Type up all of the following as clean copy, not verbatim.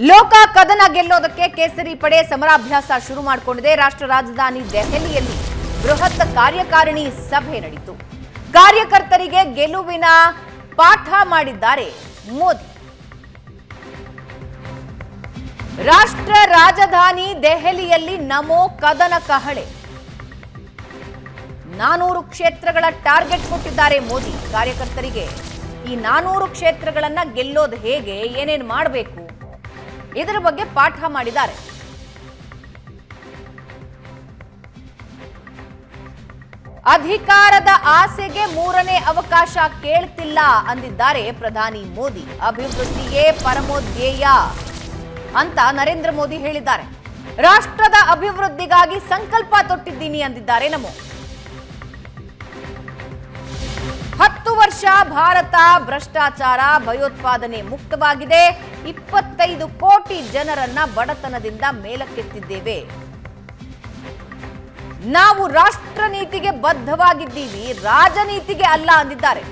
ಲೋಕ ಕದನ ಗೆಲ್ಲೋದಕ್ಕೆ ಕೇಸರಿ ಪಡೆ ಸಮರಾಭ್ಯಾಸ ಶುರು ಮಾಡಿಕೊಂಡಿದೆ. ರಾಷ್ಟ್ರ ರಾಜಧಾನಿ ದೆಹಲಿಯಲ್ಲಿ ಬೃಹತ್ ಕಾರ್ಯಕಾರಿಣಿ ಸಭೆ ನಡೆಯಿತು. ಕಾರ್ಯಕರ್ತರಿಗೆ ಗೆಲುವಿನ ಪಾಠ ಮಾಡಿದ್ದಾರೆ ಮೋದಿ. ರಾಷ್ಟ್ರ ರಾಜಧಾನಿ ದೆಹಲಿಯಲ್ಲಿ ನಮೋ ಕದನ ಕಹಳೆ. 400 ಕ್ಷೇತ್ರಗಳ ಟಾರ್ಗೆಟ್ ಕೊಟ್ಟಿದ್ದಾರೆ ಮೋದಿ ಕಾರ್ಯಕರ್ತರಿಗೆ. ಈ 400 ಕ್ಷೇತ್ರಗಳನ್ನ ಗೆಲ್ಲೋದು ಹೇಗೆ, ಏನೇನು ಮಾಡಬೇಕು, ಇದರ ಬಗ್ಗೆ ಪಾಠ ಮಾಡಿದ್ದಾರೆ. ಅಧಿಕಾರದ ಆಸೆಗೆ ಮೂರನೇ ಅವಕಾಶ ಕೇಳ್ತಿಲ್ಲ ಅಂದಿದ್ದಾರೆ ಪ್ರಧಾನಿ ಮೋದಿ. ಅಭಿವೃದ್ಧಿಯೇ ಪರಮೋಧ್ಯೇಯ ಅಂತ ನರೇಂದ್ರ ಮೋದಿ ಹೇಳಿದ್ದಾರೆ. ರಾಷ್ಟ್ರದ ಅಭಿವೃದ್ಧಿಗಾಗಿ ಸಂಕಲ್ಪ ತೊಟ್ಟಿದ್ದೀನಿ ಅಂದಿದ್ದಾರೆ ನಮೋ. 10 ವರ್ಷ ಭಾರತ ಭ್ರಷ್ಟಾಚಾರ ಭಯೋತ್ಪಾದನೆ ಮುಕ್ತವಾಗಿದೆ. 25 ಕೋಟಿ ಜನರನ್ನ ಬಡತನದಿಂದ ಮೇಲಕ್ಕೆತ್ತಿದ್ದೇವೆ. ನಾವು ರಾಷ್ಟ್ರ ನೀತಿಗೆ ಬದ್ಧವಾಗಿದ್ದೀವಿ, ರಾಜನೀತಿಗೆ ಅಲ್ಲ ಅಂದಿದ್ದಾರೆ.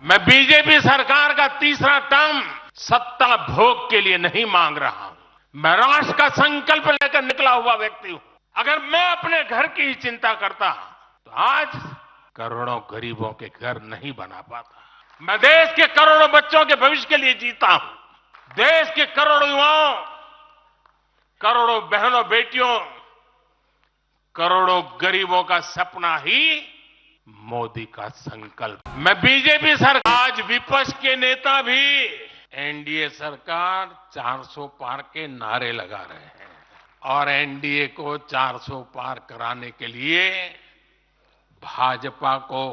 मैं बीजेपी सरकार का तीसरा टर्म सत्ता भोग के लिए नहीं मांग रहा हूं. मैं राष्ट्र का संकल्प लेकर निकला हुआ व्यक्ति हूं. अगर मैं अपने घर की ही चिंता करता तो आज करोड़ों गरीबों के घर नहीं बना पाता. मैं देश के करोड़ों बच्चों के भविष्य के लिए जीता हूं. देश के करोड़ों युवाओं, करोड़ों बहनों बेटियों, करोड़ों गरीबों का सपना ही मोदी का संकल्प. मैं बीजेपी सरकार, आज विपक्ष के नेता भी एनडीए सरकार 400 पार के नारे लगा रहे हैं और एनडीए को 400 पार कराने के लिए भाजपा को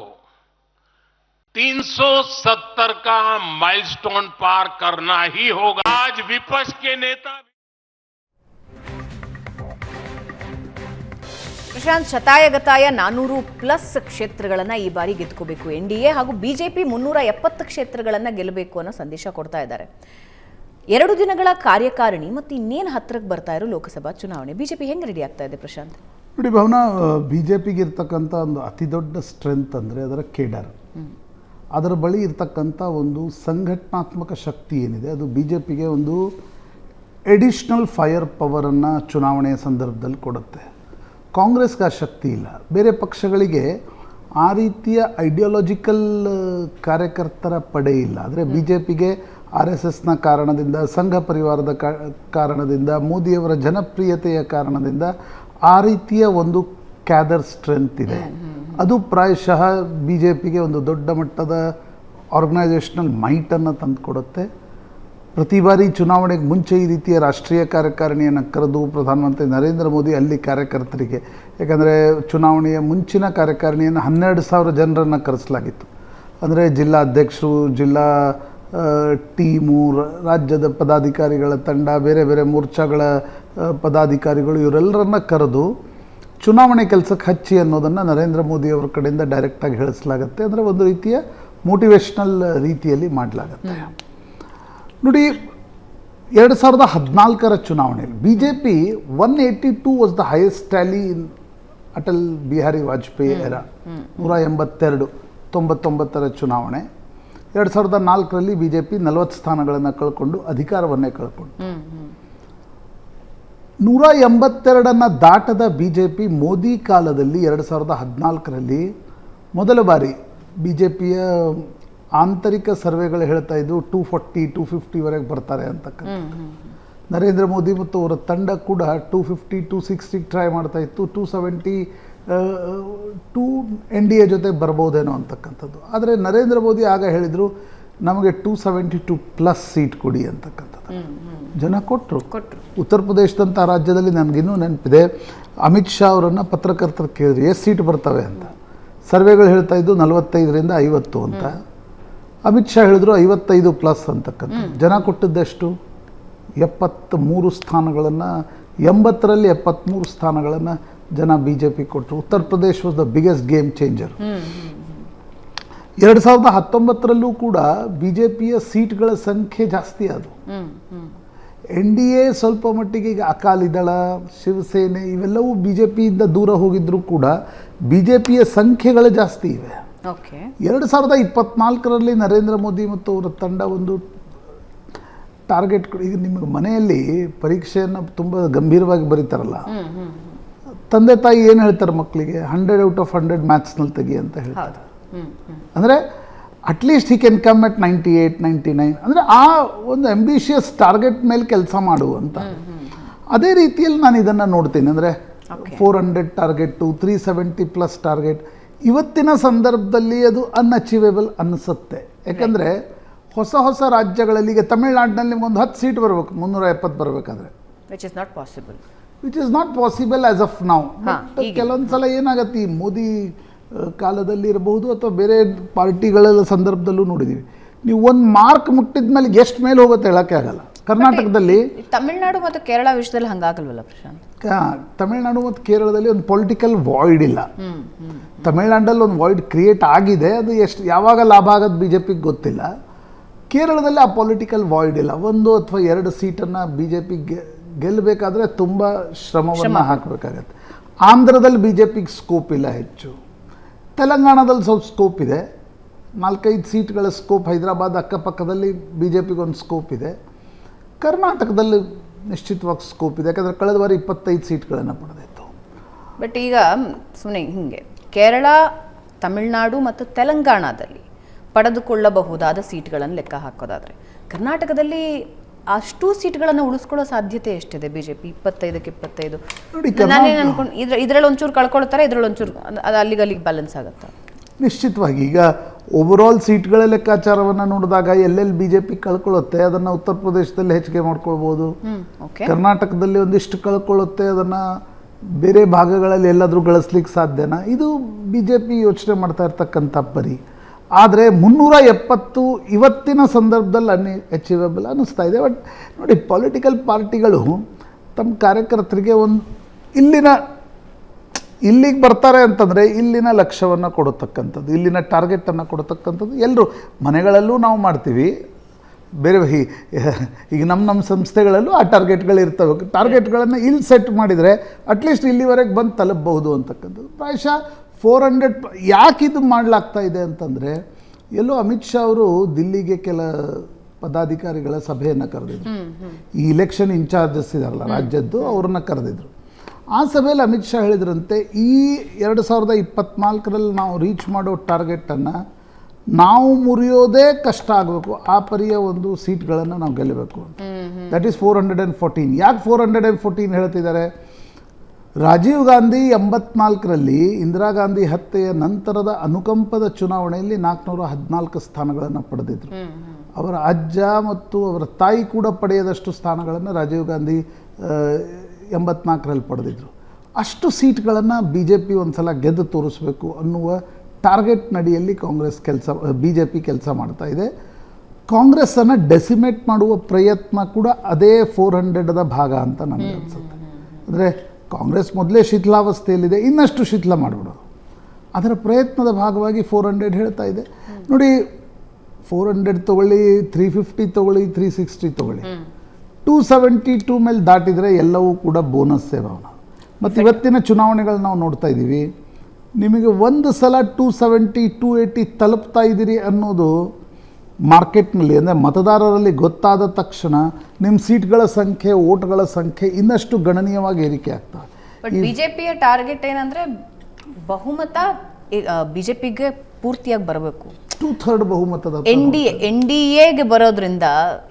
370 का माइलस्टोन पार करना ही होगा. आज विपक्ष के नेता ಪ್ರಶಾಂತ್, ಶತಾಯಗತಾಯ 400+ ಕ್ಷೇತ್ರಗಳನ್ನ ಈ ಬಾರಿ ಗೆದ್ಕೋಬೇಕು ಎನ್ಡಿಎ, ಹಾಗೂ ಬಿಜೆಪಿ 370 ಕ್ಷೇತ್ರಗಳನ್ನ ಗೆಲ್ಲಬೇಕು ಅನ್ನೋ ಸಂದೇಶ ಕೊಡ್ತಾ ಇದ್ದಾರೆ. 2 ದಿನಗಳ ಕಾರ್ಯಕಾರಿಣಿ ಮತ್ತು ಇನ್ನೇನು ಹತ್ತಿರಕ್ಕೆ ಬರ್ತಾ ಇರೋ ಲೋಕಸಭಾ ಚುನಾವಣೆ, ಬಿಜೆಪಿ ಹೆಂಗೆ ರೆಡಿ ಆಗ್ತಾ ಇದೆ ಪ್ರಶಾಂತ್? ನೋಡಿ ಭಾವನಾ, ಬಿಜೆಪಿಗೆ ಇರ್ತಕ್ಕಂಥ ಒಂದು ಅತಿ ದೊಡ್ಡ ಸ್ಟ್ರೆಂತ್ ಅಂದರೆ ಅದರ ಕೇಡರ್. ಅದರ ಬಳಿ ಇರ್ತಕ್ಕಂಥ ಒಂದು ಸಂಘಟನಾತ್ಮಕ ಶಕ್ತಿ ಏನಿದೆ ಅದು ಬಿಜೆಪಿಗೆ ಒಂದು ಎಡಿಷ್ನಲ್ ಫೈರ್ ಪವರನ್ನು ಚುನಾವಣೆಯ ಸಂದರ್ಭದಲ್ಲಿ ಕೊಡುತ್ತೆ. ಕಾಂಗ್ರೆಸ್ಗೆ ಆ ಶಕ್ತಿ ಇಲ್ಲ. ಬೇರೆ ಪಕ್ಷಗಳಿಗೆ ಆ ರೀತಿಯ ಐಡಿಯಾಲಜಿಕಲ್ ಕಾರ್ಯಕರ್ತರ ಪಡೆ ಇಲ್ಲ. ಆದರೆ ಬಿ ಜೆ ಪಿಗೆ RSSನ ಕಾರಣದಿಂದ, ಸಂಘ ಪರಿವಾರದ ಕಾರಣದಿಂದ, ಮೋದಿಯವರ ಜನಪ್ರಿಯತೆಯ ಕಾರಣದಿಂದ ಆ ರೀತಿಯ ಒಂದು ಕ್ಯಾದರ್ ಸ್ಟ್ರೆಂತ್ ಇದೆ. ಅದು ಪ್ರಾಯಶಃ ಬಿ ಜೆ ಪಿಗೆ ಒಂದು ದೊಡ್ಡ ಮಟ್ಟದ ಆರ್ಗನೈಸೇಷನಲ್ ಮೈಟನ್ನು ತಂದುಕೊಡುತ್ತೆ. ಪ್ರತಿ ಬಾರಿ ಚುನಾವಣೆಗೆ ಮುಂಚೆ ಈ ರೀತಿಯ ರಾಷ್ಟ್ರೀಯ ಕಾರ್ಯಕಾರಿಣಿಯನ್ನು ಕರೆದು ಪ್ರಧಾನಮಂತ್ರಿ ನರೇಂದ್ರ ಮೋದಿ ಅಲ್ಲಿ ಕಾರ್ಯಕರ್ತರಿಗೆ, ಯಾಕಂದರೆ ಚುನಾವಣೆಯ ಮುಂಚಿನ ಕಾರ್ಯಕಾರಿಣಿಯನ್ನು 12,000 ಜನರನ್ನು ಕರೆಸಲಾಗಿತ್ತು. ಅಂದರೆ ಜಿಲ್ಲಾ ಅಧ್ಯಕ್ಷರು, ಜಿಲ್ಲಾ ಟೀಮು, ರಾಜ್ಯದ ಪದಾಧಿಕಾರಿಗಳ ತಂಡ, ಬೇರೆ ಬೇರೆ ಮೋರ್ಚಾಗಳ ಪದಾಧಿಕಾರಿಗಳು, ಇವರೆಲ್ಲರನ್ನ ಕರೆದು ಚುನಾವಣೆ ಕೆಲಸಕ್ಕೆ ಹಚ್ಚಿ ಅನ್ನೋದನ್ನು ನರೇಂದ್ರ ಮೋದಿಯವರ ಕಡೆಯಿಂದ ಡೈರೆಕ್ಟಾಗಿ ಹೇಳಿಸಲಾಗುತ್ತೆ. ಅಂದರೆ ಒಂದು ರೀತಿಯ ಮೋಟಿವೇಶ್ನಲ್ ರೀತಿಯಲ್ಲಿ ಮಾಡಲಾಗತ್ತೆ. ನೋಡಿ, 2014ರ ಚುನಾವಣೆಯಲ್ಲಿ B J P 182 was the highest Tally in Atal Bihari Vajpayee era. 182, 99ರ ಚುನಾವಣೆ. 2004ರಲ್ಲಿ ಬಿ ಜೆ ಪಿ 40 ಸ್ಥಾನಗಳನ್ನು ಕಳ್ಕೊಂಡು ಅಧಿಕಾರವನ್ನೇ ಕಳ್ಕೊಂಡು 182 ದಾಟದ ಬಿ ಜೆ ಪಿ ಮೋದಿ ಕಾಲದಲ್ಲಿ 2014ರಲ್ಲಿ ಮೊದಲ ಬಾರಿ ಬಿ ಜೆ ಪಿಯ ಆಂತರಿಕ ಸರ್ವೆಗಳು ಹೇಳ್ತಾ ಇದ್ದು 240, 250ವರೆಗೆ ಬರ್ತಾರೆ ಅಂತಕ್ಕಂಥ. ನರೇಂದ್ರ ಮೋದಿ ಮತ್ತು ಅವರ ತಂಡ ಕೂಡ 250, 260 ಟ್ರೈ ಮಾಡ್ತಾ ಇತ್ತು. 272 NDA ಜೊತೆ ಬರ್ಬೋದೇನೋ ಅಂತಕ್ಕಂಥದ್ದು. ಆದರೆ ನರೇಂದ್ರ ಮೋದಿ ಆಗ ಹೇಳಿದರು, ನಮಗೆ 272+ ಸೀಟ್ ಕೊಡಿ ಅಂತಕ್ಕಂಥದ್ದು. ಜನ ಕೊಟ್ಟರು. ಉತ್ತರ ಪ್ರದೇಶದಂಥ ರಾಜ್ಯದಲ್ಲಿ ನನಗಿನ್ನೂ ನೆನಪಿದೆ, ಅಮಿತ್ ಶಾ ಅವರನ್ನು ಪತ್ರಕರ್ತರು ಕೇಳಿದ್ರು ಎಷ್ಟು ಸೀಟ್ ಬರ್ತವೆ ಅಂತ. ಸರ್ವೆಗಳು ಹೇಳ್ತಾ ಇದ್ದು 45ರಿಂದ 50 ಅಂತ. ಅಮಿತ್ ಶಾ ಹೇಳಿದ್ರು 55+ ಅಂತಕ್ಕಂಥ. ಜನ ಕೊಟ್ಟಿದ್ದೆಷ್ಟು? 73 ಸ್ಥಾನಗಳನ್ನು, 80ರಲ್ಲಿ 73 ಸ್ಥಾನಗಳನ್ನು ಜನ ಬಿ ಜೆ ಪಿ ಕೊಟ್ಟರು. Uttar Pradesh was the biggest game changer. 2019ರಲ್ಲೂ ಕೂಡ ಬಿ ಜೆ ಪಿಯ ಸೀಟ್ಗಳ ಸಂಖ್ಯೆ ಜಾಸ್ತಿ ಆದವು. NDA ಸ್ವಲ್ಪ ಮಟ್ಟಿಗೆ ಈಗ ಅಕಾಲಿದಳ, ಶಿವಸೇನೆ ಇವೆಲ್ಲವೂ BJPಯಿಂದ ದೂರ ಹೋಗಿದ್ದರೂ ಕೂಡ BJPಯ ಸಂಖ್ಯೆಗಳು ಜಾಸ್ತಿ ಇವೆ. ಓಕೆ. 2024ರಲ್ಲಿ ನರೇಂದ್ರ ಮೋದಿ ಮತ್ತು ಅವರ ತಂಡ ಒಂದು ಟಾರ್ಗೆಟ್, ಈಗ ನಿಮಗೆ ಮನೆಯಲ್ಲಿ ಪರೀಕ್ಷೆಯನ್ನು ತುಂಬ ಗಂಭೀರವಾಗಿ ಬರೀತಾರಲ್ಲ, ತಂದೆ ತಾಯಿ ಏನು ಹೇಳ್ತಾರೆ ಮಕ್ಕಳಿಗೆ, 100 ಔಟ್ ಆಫ್ 100 ಮ್ಯಾಥ್ಸ್ನಲ್ಲಿ ತೆಗಿ ಅಂತ ಹೇಳ್ತಾರೆ. ಅಂದರೆ at least he can come at 98, 99, ಅಂದರೆ ಆ ಒಂದು ಅಂಬಿಷಿಯಸ್ ಟಾರ್ಗೆಟ್ ಮೇಲೆ ಕೆಲಸ ಮಾಡುವಂತ. ಅದೇ ರೀತಿಯಲ್ಲಿ ನಾನು ಇದನ್ನು ನೋಡ್ತೀನಿ. ಅಂದರೆ 400 ಟಾರ್ಗೆಟು, 370+ ಟಾರ್ಗೆಟ್ ಇವತ್ತಿನ ಸಂದರ್ಭದಲ್ಲಿ ಅದು ಅನ್ಅಚೀವೇಬಲ್ ಅನಿಸುತ್ತೆ. ಯಾಕಂದರೆ ಹೊಸ ಹೊಸ ರಾಜ್ಯಗಳಲ್ಲಿ, ಈಗ ತಮಿಳುನಾಡಿನಲ್ಲಿ ನಿಮ್ಗೊಂದು 10 ಸೀಟ್ ಬರಬೇಕು, 370 ಬರಬೇಕಾದ್ರೆ, which is not possible as of now. ಕೆಲವೊಂದು ಸಲ ಏನಾಗುತ್ತೆ, ಈ ಮೋದಿ ಕಾಲದಲ್ಲಿ ಇರಬಹುದು ಅಥವಾ ಬೇರೆ ಪಾರ್ಟಿಗಳ ಸಂದರ್ಭದಲ್ಲೂ ನೋಡಿದ್ದೀವಿ, ನೀವು ಒಂದು ಮಾರ್ಕ್ ಮುಟ್ಟಿದ ಮೇಲೆ ಎಷ್ಟು ಮೇಲೆ ಹೋಗುತ್ತೆ ಹೇಳೋಕ್ಕೆ ಆಗಲ್ಲ. ಕರ್ನಾಟಕದಲ್ಲಿ, ತಮಿಳುನಾಡು ಮತ್ತು ಕೇರಳ ವಿಷಯದಲ್ಲಿ ಹಂಗಾಗಲ್ವಲ್ಲ ಪ್ರಶಾಂತ್? ತಮಿಳುನಾಡು ಮತ್ತು ಕೇರಳದಲ್ಲಿ ಒಂದು ಪೊಲಿಟಿಕಲ್ ವಾಯ್ಡ್ ಇಲ್ಲ. ತಮಿಳುನಾಡಲ್ಲಿ ಒಂದು ವಾಯ್ಡ್ ಕ್ರಿಯೇಟ್ ಆಗಿದೆ, ಅದು ಎಷ್ಟು ಯಾವಾಗ ಲಾಭ ಆಗೋದು BJPಗೆ ಗೊತ್ತಿಲ್ಲ. ಕೇರಳದಲ್ಲಿ ಆ ಪೊಲಿಟಿಕಲ್ ವಾಯ್ಡ್ ಇಲ್ಲ. 1 ಅಥವಾ 2 ಸೀಟನ್ನು BJP ಗೆಲ್ಲಬೇಕಾದ್ರೆ ತುಂಬ ಶ್ರಮವನ್ನು ಹಾಕಬೇಕಾಗತ್ತೆ. ಆಂಧ್ರದಲ್ಲಿ BJPಗೆ ಸ್ಕೋಪ್ ಇಲ್ಲ ಹೆಚ್ಚು. ತೆಲಂಗಾಣದಲ್ಲಿ ಸ್ವಲ್ಪ ಸ್ಕೋಪ್ ಇದೆ, 4-5 ಸೀಟ್ಗಳ ಸ್ಕೋಪ್. ಹೈದರಾಬಾದ್ ಅಕ್ಕಪಕ್ಕದಲ್ಲಿ BJPಗೆ ಒಂದು ಸ್ಕೋಪ್ ಇದೆ. ಕರ್ನಾಟಕದಲ್ಲಿ ನಿಶ್ಚಿತವಾಗಿ ಸ್ಕೋಪ್ ಇದೆ, ಯಾಕಂದರೆ ಕಳೆದ ಬಾರಿ 25 ಸೀಟ್ಗಳನ್ನು ಪಡೆದಿತ್ತು. ಬಟ್ ಈಗ ಸುಮ್ಮನೆ ಹಿಂಗೆ ಕೇರಳ, ತಮಿಳುನಾಡು ಮತ್ತು ತೆಲಂಗಾಣದಲ್ಲಿ ಪಡೆದುಕೊಳ್ಳಬಹುದಾದ ಸೀಟ್ಗಳನ್ನು ಲೆಕ್ಕ ಹಾಕೋದಾದರೆ, ಕರ್ನಾಟಕದಲ್ಲಿ ಅಷ್ಟು ಸೀಟ್ಗಳನ್ನು ಉಳಿಸ್ಕೊಳ್ಳೋ ಸಾಧ್ಯತೆ ಎಷ್ಟಿದೆ BJP? 25ಕ್ಕೆ 25. ನೋಡಿ, ನಾನೇನು ಅನ್ಕೊಂಡು ಇದರಲ್ಲಿ ಒಂಚೂರು ಕಳ್ಕೊಳ್ತಾರೆ, ಇದರಲ್ಲಿ ಒಂಚೂರು ಅದು ಅಲ್ಲಿಗೆ ಬ್ಯಾಲೆನ್ಸ್ ಆಗುತ್ತೆ ನಿಶ್ಚಿತವಾಗಿ. ಈಗ ಓವರಾಲ್ ಸೀಟ್ಗಳ ಲೆಕ್ಕಾಚಾರವನ್ನು ನೋಡಿದಾಗ ಎಲ್ಲೆಲ್ಲಿ BJP ಕಳ್ಕೊಳ್ಳುತ್ತೆ ಅದನ್ನು ಉತ್ತರ ಪ್ರದೇಶದಲ್ಲಿ ಹೆಚ್ಚಿಗೆ ಮಾಡ್ಕೊಳ್ಬೋದು, ಕರ್ನಾಟಕದಲ್ಲಿ ಒಂದಿಷ್ಟು ಕಳ್ಕೊಳ್ಳುತ್ತೆ, ಅದನ್ನು ಬೇರೆ ಭಾಗಗಳಲ್ಲಿ ಎಲ್ಲಾದರೂ ಗಳಿಸ್ಲಿಕ್ಕೆ ಸಾಧ್ಯನಾ, ಇದು BJP ಯೋಚನೆ ಮಾಡ್ತಾ ಇರ್ತಕ್ಕಂಥ ಪರಿ. ಆದರೆ 370 ಇವತ್ತಿನ ಸಂದರ್ಭದಲ್ಲಿ ಅಚೀವೇಬಲ್ ಅನ್ನಿಸ್ತಾ ಇದೆ. ಬಟ್ ನೋಡಿ, ಪೊಲಿಟಿಕಲ್ ಪಾರ್ಟಿಗಳು ತಮ್ಮ ಕಾರ್ಯಕರ್ತರಿಗೆ ಒಂದು ಇಲ್ಲಿಗೆ ಬರ್ತಾರೆ ಅಂತಂದರೆ ಇಲ್ಲಿನ ಲಕ್ಷ್ಯವನ್ನು ಕೊಡತಕ್ಕಂಥದ್ದು, ಇಲ್ಲಿನ ಟಾರ್ಗೆಟನ್ನು ಕೊಡತಕ್ಕಂಥದ್ದು. ಎಲ್ಲರೂ ಮನೆಗಳಲ್ಲೂ ನಾವು ಮಾಡ್ತೀವಿ, ಬೇರೆ ಈಗ ನಮ್ಮ ಸಂಸ್ಥೆಗಳಲ್ಲೂ ಆ ಟಾರ್ಗೆಟ್ಗಳು ಇರ್ತವೆ. ಟಾರ್ಗೆಟ್ಗಳನ್ನು ಇಲ್ಲಿ ಸೆಟ್ ಮಾಡಿದರೆ ಅಟ್ಲೀಸ್ಟ್ ಇಲ್ಲಿವರೆಗೆ ಬಂದು ತಲುಪಬಹುದು ಅಂತಕ್ಕಂಥದ್ದು. ಪ್ರಾಯಶಃ 400. ಯಾಕೆ ಇದು ಮಾಡಲಾಗ್ತಾ ಇದೆ ಅಂತಂದರೆ, ಎಲ್ಲೋ ಅಮಿತ್ ಶಾ ಅವರು ದಿಲ್ಲಿಗೆ ಕೆಲ ಪದಾಧಿಕಾರಿಗಳ ಸಭೆಯನ್ನು ಕರೆದಿದ್ರು. ಈ ಇಲೆಕ್ಷನ್ ಇನ್ಚಾರ್ಜಸ್ ಇದಾರಲ್ಲ ರಾಜ್ಯದ್ದು, ಅವ್ರನ್ನ ಕರೆದಿದ್ರು. ಆ ಸಭೆಯಲ್ಲಿ ಅಮಿತ್ ಶಾ ಹೇಳಿದ್ರಂತೆ, ಈ 2024ರಲ್ಲಿ ನಾವು ರೀಚ್ ಮಾಡೋ ಟಾರ್ಗೆಟನ್ನು ನಾವು ಮುರಿಯೋದೇ ಕಷ್ಟ ಆಗಬೇಕು, ಆ ಪರಿಯ ಒಂದು ಸೀಟ್ಗಳನ್ನು ನಾವು ಗೆಲ್ಲಬೇಕು. That is 414. ಯಾಕೆ 414 ಹೇಳ್ತಿದ್ದಾರೆ? ರಾಜೀವ್ ಗಾಂಧಿ 84ರಲ್ಲಿ ಇಂದಿರಾ ಗಾಂಧಿ ಹತ್ಯೆಯ ನಂತರದ ಅನುಕಂಪದ ಚುನಾವಣೆಯಲ್ಲಿ 414 ಸ್ಥಾನಗಳನ್ನು ಪಡೆದಿದ್ರು. ಅವರ ಅಜ್ಜ ಮತ್ತು ಅವರ ತಾಯಿ ಕೂಡ ಪಡೆಯದಷ್ಟು ಸ್ಥಾನಗಳನ್ನು ರಾಜೀವ್ ಗಾಂಧಿ 84ರಲ್ಲಿ ಪಡೆದಿದ್ರು. ಅಷ್ಟು ಸೀಟ್ಗಳನ್ನು BJP ಒಂದು ಸಲ ಗೆದ್ದು ತೋರಿಸ್ಬೇಕು ಅನ್ನುವ ಟಾರ್ಗೆಟ್ ನಡಿಯಲ್ಲಿ BJP ಕೆಲಸ ಮಾಡ್ತಾ ಇದೆ. ಕಾಂಗ್ರೆಸ್ಸನ್ನು ಡೆಸಿಮೇಟ್ ಮಾಡುವ ಪ್ರಯತ್ನ ಕೂಡ ಅದೇ 400ದ ಭಾಗ ಅಂತ ನನಗೆ ಅನಿಸುತ್ತೆ. ಅಂದರೆ ಕಾಂಗ್ರೆಸ್ ಮೊದಲೇ ಶಿಥಿಲಾವಸ್ಥೆಯಲ್ಲಿದೆ, ಇನ್ನಷ್ಟು ಶಿಥಿಲ ಮಾಡಿಬಿಡೋದು ಅದರ ಪ್ರಯತ್ನದ ಭಾಗವಾಗಿ 400 ಹೇಳ್ತಾ ಇದೆ. ನೋಡಿ, 400 ತೊಗೊಳ್ಳಿ, 350 ತೊಗೊಳ್ಳಿ, 360 ತೊಗೊಳ್ಳಿ, 272 ಮೇಲೆ ದಾಟಿದರೆ ಎಲ್ಲವೂ ಕೂಡ ಬೋನಸ್ ಸೇವನ. ಮತ್ತು ಇವತ್ತಿನ ಚುನಾವಣೆಗಳು ನಾವು ನೋಡ್ತಾ ಇದ್ದೀವಿ, ನಿಮಗೆ ಒಂದು ಸಲ 270, 280 ತಲುಪ್ತಾ ಇದ್ದೀರಿ ಅನ್ನೋದು ಮಾರ್ಕೆಟ್ನಲ್ಲಿ, ಅಂದರೆ ಮತದಾರರಲ್ಲಿ ಗೊತ್ತಾದ ತಕ್ಷಣ ನಿಮ್ಮ ಸೀಟ್ಗಳ ಸಂಖ್ಯೆ, ಓಟ್ಗಳ ಸಂಖ್ಯೆ ಇನ್ನಷ್ಟು ಗಣನೀಯವಾಗಿ ಏರಿಕೆ ಆಗ್ತದೆ. ಬಟ್ BJPಯ ಟಾರ್ಗೆಟ್ ಏನಂದರೆ ಬಹುಮತ BJPಗೆ ಪೂರ್ತಿಯಾಗಿ ಬರಬೇಕು. 2/3 ಬಹುಮತದ NDAಗೆ ಬರೋದ್ರಿಂದ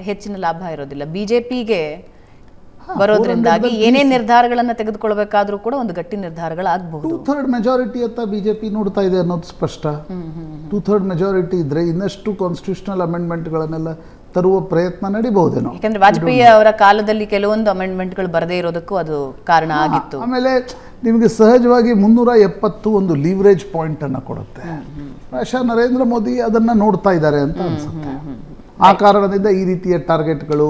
ಹೆಚ್ಚಿನ ಲಾಭ ಇರೋದಿಲ್ಲ. BJPಗೆ ಬರೋದ್ರಿಂದಾಗಿ ಏನೇ ನಿರ್ಧಾರಗಳನ್ನು ತೆಗೆದುಕೊಳ್ಬೇಕಾದ್ರೂ ಕೂಡ ಒಂದು ಗಟ್ಟಿ ನಿರ್ಧಾರಗಳಾಗಬಹುದು. 2/3 ಮೆಜಾರಿಟಿ ಅಂತ BJP ನೋಡ್ತಾ ಇದೆ ಅನ್ನೋದು ಸ್ಪಷ್ಟ. 2/3 ಮೆಜಾರಿಟಿ ಇದ್ರೆ ಇನ್ನಷ್ಟು ಕಾನ್ಸ್ಟಿಟ್ಯೂಷನಲ್ ಅಮೆಂಡ್ಮೆಂಟ್ಗಳನ್ನೆಲ್ಲ ತರುವ ಪ್ರಯತ್ನ ನಡೀಬಹುದೇನೋ. ಯಾಕಂದ್ರೆ ವಾಜಪೇಯಿ ಅವರ ಕಾಲದಲ್ಲಿ ಕೆಲವೊಂದು ಅಮೆಂಡ್ಮೆಂಟ್ಗಳು ಬರದೇ ಇರೋದಕ್ಕೂ ಅದು ಕಾರಣ ಆಗಿತ್ತು. ಆಮೇಲೆ ನಿಮಗೆ ಸಹಜವಾಗಿ 370 ಒಂದು ಲೀವರೇಜ್ ಪಾಯಿಂಟ್ ಅನ್ನು ಕೊಡುತ್ತೆ. ಪ್ರಾಯಶಃ ನರೇಂದ್ರ ಮೋದಿ ಅದನ್ನು ನೋಡ್ತಾ ಇದ್ದಾರೆ ಅಂತ ಅನಿಸುತ್ತೆ. ಆ ಕಾರಣದಿಂದ ಈ ರೀತಿಯ ಟಾರ್ಗೆಟ್ಗಳು.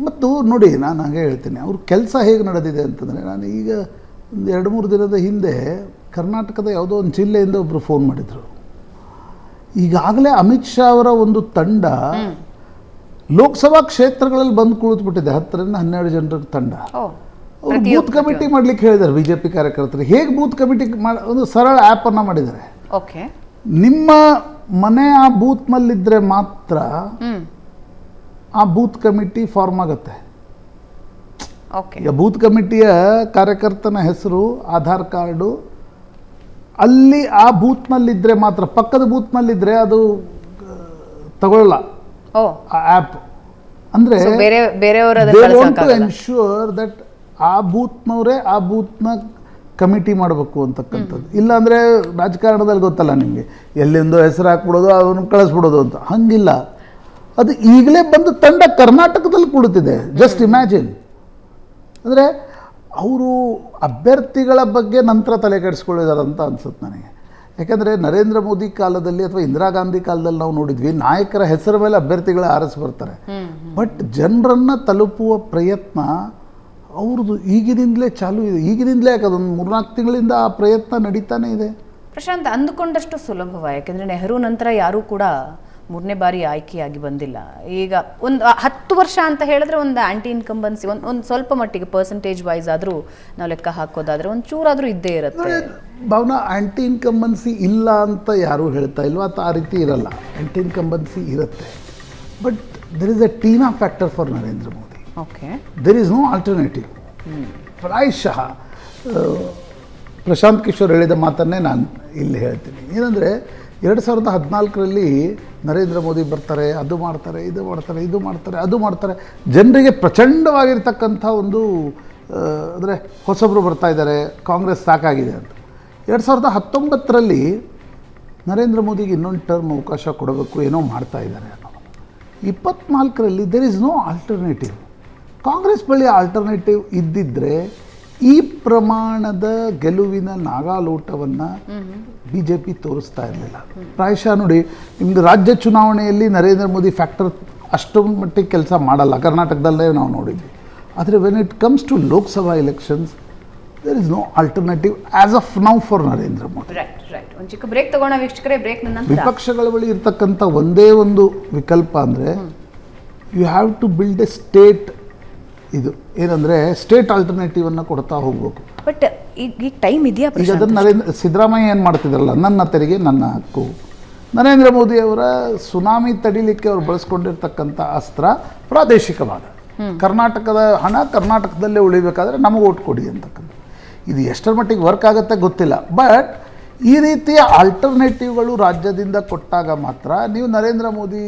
ಮತ್ತು ನೋಡಿ, ನಾನು ಹಾಗೆ ಹೇಳ್ತೀನಿ, ಅವ್ರ ಕೆಲಸ ಹೇಗೆ ನಡೆದಿದೆ ಅಂತಂದರೆ, ನಾನು ಈಗ ಒಂದು 2-3 ದಿನದ ಹಿಂದೆ ಕರ್ನಾಟಕದ ಯಾವುದೋ ಒಂದು ಜಿಲ್ಲೆಯಿಂದ ಒಬ್ಬರು ಫೋನ್ ಮಾಡಿದರು. ಈಗಾಗಲೇ ಅಮಿತ್ ಶಾ ಅವರ ಒಂದು ತಂಡ ಲೋಕಸಭಾ ಕ್ಷೇತ್ರಗಳಲ್ಲಿ ಬಂದು ಕುಳಿತುಬಿಟ್ಟಿದೆ, 10ರಿಂದ 12 ಜನರ ತಂಡ. ಅವರು ಬೂತ್ ಕಮಿಟಿ ಮಾಡ್ಲಿಕ್ಕೆ ಹೇಳಿದ್ದಾರೆ ಬಿಜೆಪಿ ಕಾರ್ಯಕರ್ತರು. ಹೇಗೆ ಬೂತ್ ಕಮಿಟಿ ಒಂದು ಸರಳ ಆ್ಯಪನ್ನು ಮಾಡಿದ್ದಾರೆ. ಓಕೆ, ನಿಮ್ಮ ಮನೆ ಆ ಬೂತ್ನಲ್ಲಿದ್ದರೆ ಮಾತ್ರ ಆ ಬೂತ್ ಕಮಿಟಿ ಫಾರ್ಮ್ ಆಗುತ್ತೆ. ಓಕೆ, ಈಗ ಬೂತ್ ಕಮಿಟಿಯ ಕಾರ್ಯಕರ್ತನ ಹೆಸರು, ಆಧಾರ್ ಕಾರ್ಡು ಅಲ್ಲಿ ಆ ಬೂತ್ನಲ್ಲಿದ್ದರೆ ಮಾತ್ರ, ಪಕ್ಕದ ಬೂತ್ನಲ್ಲಿದ್ದರೆ ಅದು ತಗೊಳ್ಳಲ್ಲ ಓ ಆ ಆ್ಯಪ್. ಅಂದರೆ ಬೇರೆಯವರ ಟು ಎನ್ಶೂರ್ ದಟ್ ಆ ಬೂತ್ನವರೇ ಆ ಬೂತ್ನ ಕಮಿಟಿ ಮಾಡಬೇಕು ಅಂತಕ್ಕಂಥದ್ದು. ಇಲ್ಲಾಂದರೆ ರಾಜಕಾರಣದಲ್ಲಿ ಗೊತ್ತಲ್ಲ ನಿಮಗೆ, ಎಲ್ಲಿಂದೋ ಹೆಸರು ಹಾಕ್ಬಿಡೋದು, ಅದನ್ನು ಕಳಿಸ್ಬಿಡೋದು ಅಂತ. ಹಂಗಿಲ್ಲ, ಅದು ಈಗಲೇ ಬಂದು ತಂಡ ಕರ್ನಾಟಕದಲ್ಲಿ ಕುಳಿತಿದೆ. Just imagine. ಅಂದರೆ ಅವರು ಅಭ್ಯರ್ಥಿಗಳ ಬಗ್ಗೆ ನಂತರ ತಲೆ ಕೆಡಿಸ್ಕೊಳ್ಳಿದ್ದಾರೆ ಅಂತ ಅನ್ಸುತ್ತೆ ನನಗೆ. ಯಾಕಂದರೆ ನರೇಂದ್ರ ಮೋದಿ ಕಾಲದಲ್ಲಿ ಅಥವಾ ಇಂದಿರಾ ಗಾಂಧಿ ಕಾಲದಲ್ಲಿ ನಾವು ನೋಡಿದ್ವಿ, ನಾಯಕರ ಹೆಸರ ಮೇಲೆ ಅಭ್ಯರ್ಥಿಗಳ ಆರಿಸಿ ಬರ್ತಾರೆ. ಬಟ್ ಜನರನ್ನು ತಲುಪುವ ಪ್ರಯತ್ನ ಅವ್ರದ್ದು ಈಗಿನಿಂದಲೇ ಚಾಲೂ ಇದೆ. ಈಗಿನಿಂದಲೇ ಯಾಕೆ ಅದೊಂದು 3-4 ತಿಂಗಳಿಂದ ಆ ಪ್ರಯತ್ನ ನಡೀತಾನೆ ಇದೆ. ಪ್ರಶಾಂತ್, ಅಂದುಕೊಂಡಷ್ಟು ಸುಲಭವ? ಯಾಕೆಂದರೆ ನೆಹರು ನಂತರ ಯಾರೂ ಕೂಡ 3ನೇ ಬಾರಿ ಆಯ್ಕೆಯಾಗಿ ಬಂದಿಲ್ಲ. ಈಗ ಒಂದು 10 ವರ್ಷ ಅಂತ ಹೇಳಿದ್ರೆ ಒಂದು ಆ್ಯಂಟಿ ಇನ್ಕಂಬನ್ಸಿ ಒಂದು ಸ್ವಲ್ಪ ಮಟ್ಟಿಗೆ ಪರ್ಸೆಂಟೇಜ್ ವೈಸ್ ಆದರೂ ನಾವು ಲೆಕ್ಕ ಹಾಕೋದಾದರೆ ಒಂದು ಚೂರಾದರೂ ಇದ್ದೇ ಇರುತ್ತೆ. ಭಾವನಾ, ಆ್ಯಂಟಿ ಇನ್ಕಂಬನ್ಸಿ ಇಲ್ಲ ಅಂತ ಯಾರೂ ಹೇಳ್ತಾ ಇಲ್ವಾ, ಅಥವಾ ಆ ರೀತಿ ಇರಲ್ಲ. ಆ್ಯಂಟಿ ಇನ್ಕಂಬನ್ಸಿ ಇರುತ್ತೆ. But there is a TINA factor for Narendra Modi. Okay, there is no alternative. ಪ್ರಾಯಶಃ ಪ್ರಶಾಂತ್ ಕಿಶೋರ್ ಹೇಳಿದ ಮಾತನ್ನೇ ನಾನು ಇಲ್ಲಿ ಹೇಳ್ತೀನಿ. ಏನಂದರೆ 2014ರಲ್ಲಿ ನರೇಂದ್ರ ಮೋದಿ ಬರ್ತಾರೆ, ಅದು ಮಾಡ್ತಾರೆ, ಇದು ಮಾಡ್ತಾರೆ, ಇದು ಮಾಡ್ತಾರೆ, ಅದು ಮಾಡ್ತಾರೆ. ಜನರಿಗೆ ಪ್ರಚಂಡವಾಗಿರ್ತಕ್ಕಂಥ ಒಂದು ಅಂದರೆ ಹೊಸಬರು ಬರ್ತಾ ಇದ್ದಾರೆ, ಕಾಂಗ್ರೆಸ್ ಸಾಕಾಗಿದೆ ಅಂತ. 2019ರಲ್ಲಿ ನರೇಂದ್ರ ಮೋದಿಗೆ ಇನ್ನೊಂದು ಟರ್ಮ್ ಅವಕಾಶ ಕೊಡಬೇಕು, ಏನೋ ಮಾಡ್ತಾ ಇದ್ದಾರೆ ಅನ್ನೋದು. 24ರಲ್ಲಿ there is no alternative. Congress ಬಳಿ ಆಲ್ಟರ್ನೇಟಿವ್ ಇದ್ದಿದ್ದರೆ ಈ ಪ್ರಮಾಣದ ಗೆಲುವಿನ ನಾಗಾಲೋಟವನ್ನು ಬಿ ಜೆ ಪಿ ತೋರಿಸ್ತಾ ಇರಲಿಲ್ಲ. ಪ್ರಾಯಶಃ ನೋಡಿ, ನಿಮ್ಮದು ರಾಜ್ಯ ಚುನಾವಣೆಯಲ್ಲಿ ನರೇಂದ್ರ ಮೋದಿ ಫ್ಯಾಕ್ಟರ್ ಅಷ್ಟೊಂದು ಮಟ್ಟಿಗೆ ಕೆಲಸ ಮಾಡಲ್ಲ, ಕರ್ನಾಟಕದಲ್ಲೇ ನಾವು ನೋಡಿದ್ವಿ. ಆದರೆ when it comes to Lok Sabha elections there is no alternative as of now for Narendra Modi. Right. ಒಂದು ಚಿಕ್ಕ ಬ್ರೇಕ್ ತಗೋಣ ವೀಕ್ಷಕರೇ. ಬ್ರೇಕ್ ನಂತರ ವಿಪಕ್ಷಗಳ ಬಳಿ ಇರ್ತಕ್ಕಂಥ ಒಂದೇ ಒಂದು ವಿಕಲ್ಪ ಅಂದರೆ you have to build a state. ಇದು ಏನಂದರೆ ಸ್ಟೇಟ್ ಆಲ್ಟರ್ನೇಟಿವನ್ನು ಕೊಡ್ತಾ ಹೋಗ್ಬೇಕು. ಬಟ್ ಈಗ ಟೈಮ್ ಇದೆಯಾ? ಈಗ ಅದನ್ನು ಸಿದ್ದರಾಮಯ್ಯ ಏನು ಮಾಡ್ತಿದ್ದಾರಲ್ಲ, ನನ್ನ ತೆರಿಗೆ ನನ್ನ ಹಕ್ಕು. ನರೇಂದ್ರ ಮೋದಿ ಅವರ ಸುನಾಮಿ ತಡಿಲಿಕ್ಕೆ ಅವರು ಬಳಸ್ಕೊಂಡಿರ್ತಕ್ಕಂಥ ಅಸ್ತ್ರ ಪ್ರಾದೇಶಿಕವಾದ, ಕರ್ನಾಟಕದ ಹಣ ಕರ್ನಾಟಕದಲ್ಲೇ ಉಳಿಬೇಕಾದ್ರೆ ನಮಗೆ ಓಟ್ ಕೊಡಿ ಅಂತಕ್ಕಂಥ. ಇದು ಎಷ್ಟರ ಮಟ್ಟಿಗೆ ವರ್ಕ್ ಆಗುತ್ತೆ ಗೊತ್ತಿಲ್ಲ. ಬಟ್ ಈ ರೀತಿಯ ಆಲ್ಟರ್ನೇಟಿವ್ಗಳು ರಾಜ್ಯದಿಂದ ಕೊಟ್ಟಾಗ ಮಾತ್ರ ನೀವು ನರೇಂದ್ರ ಮೋದಿ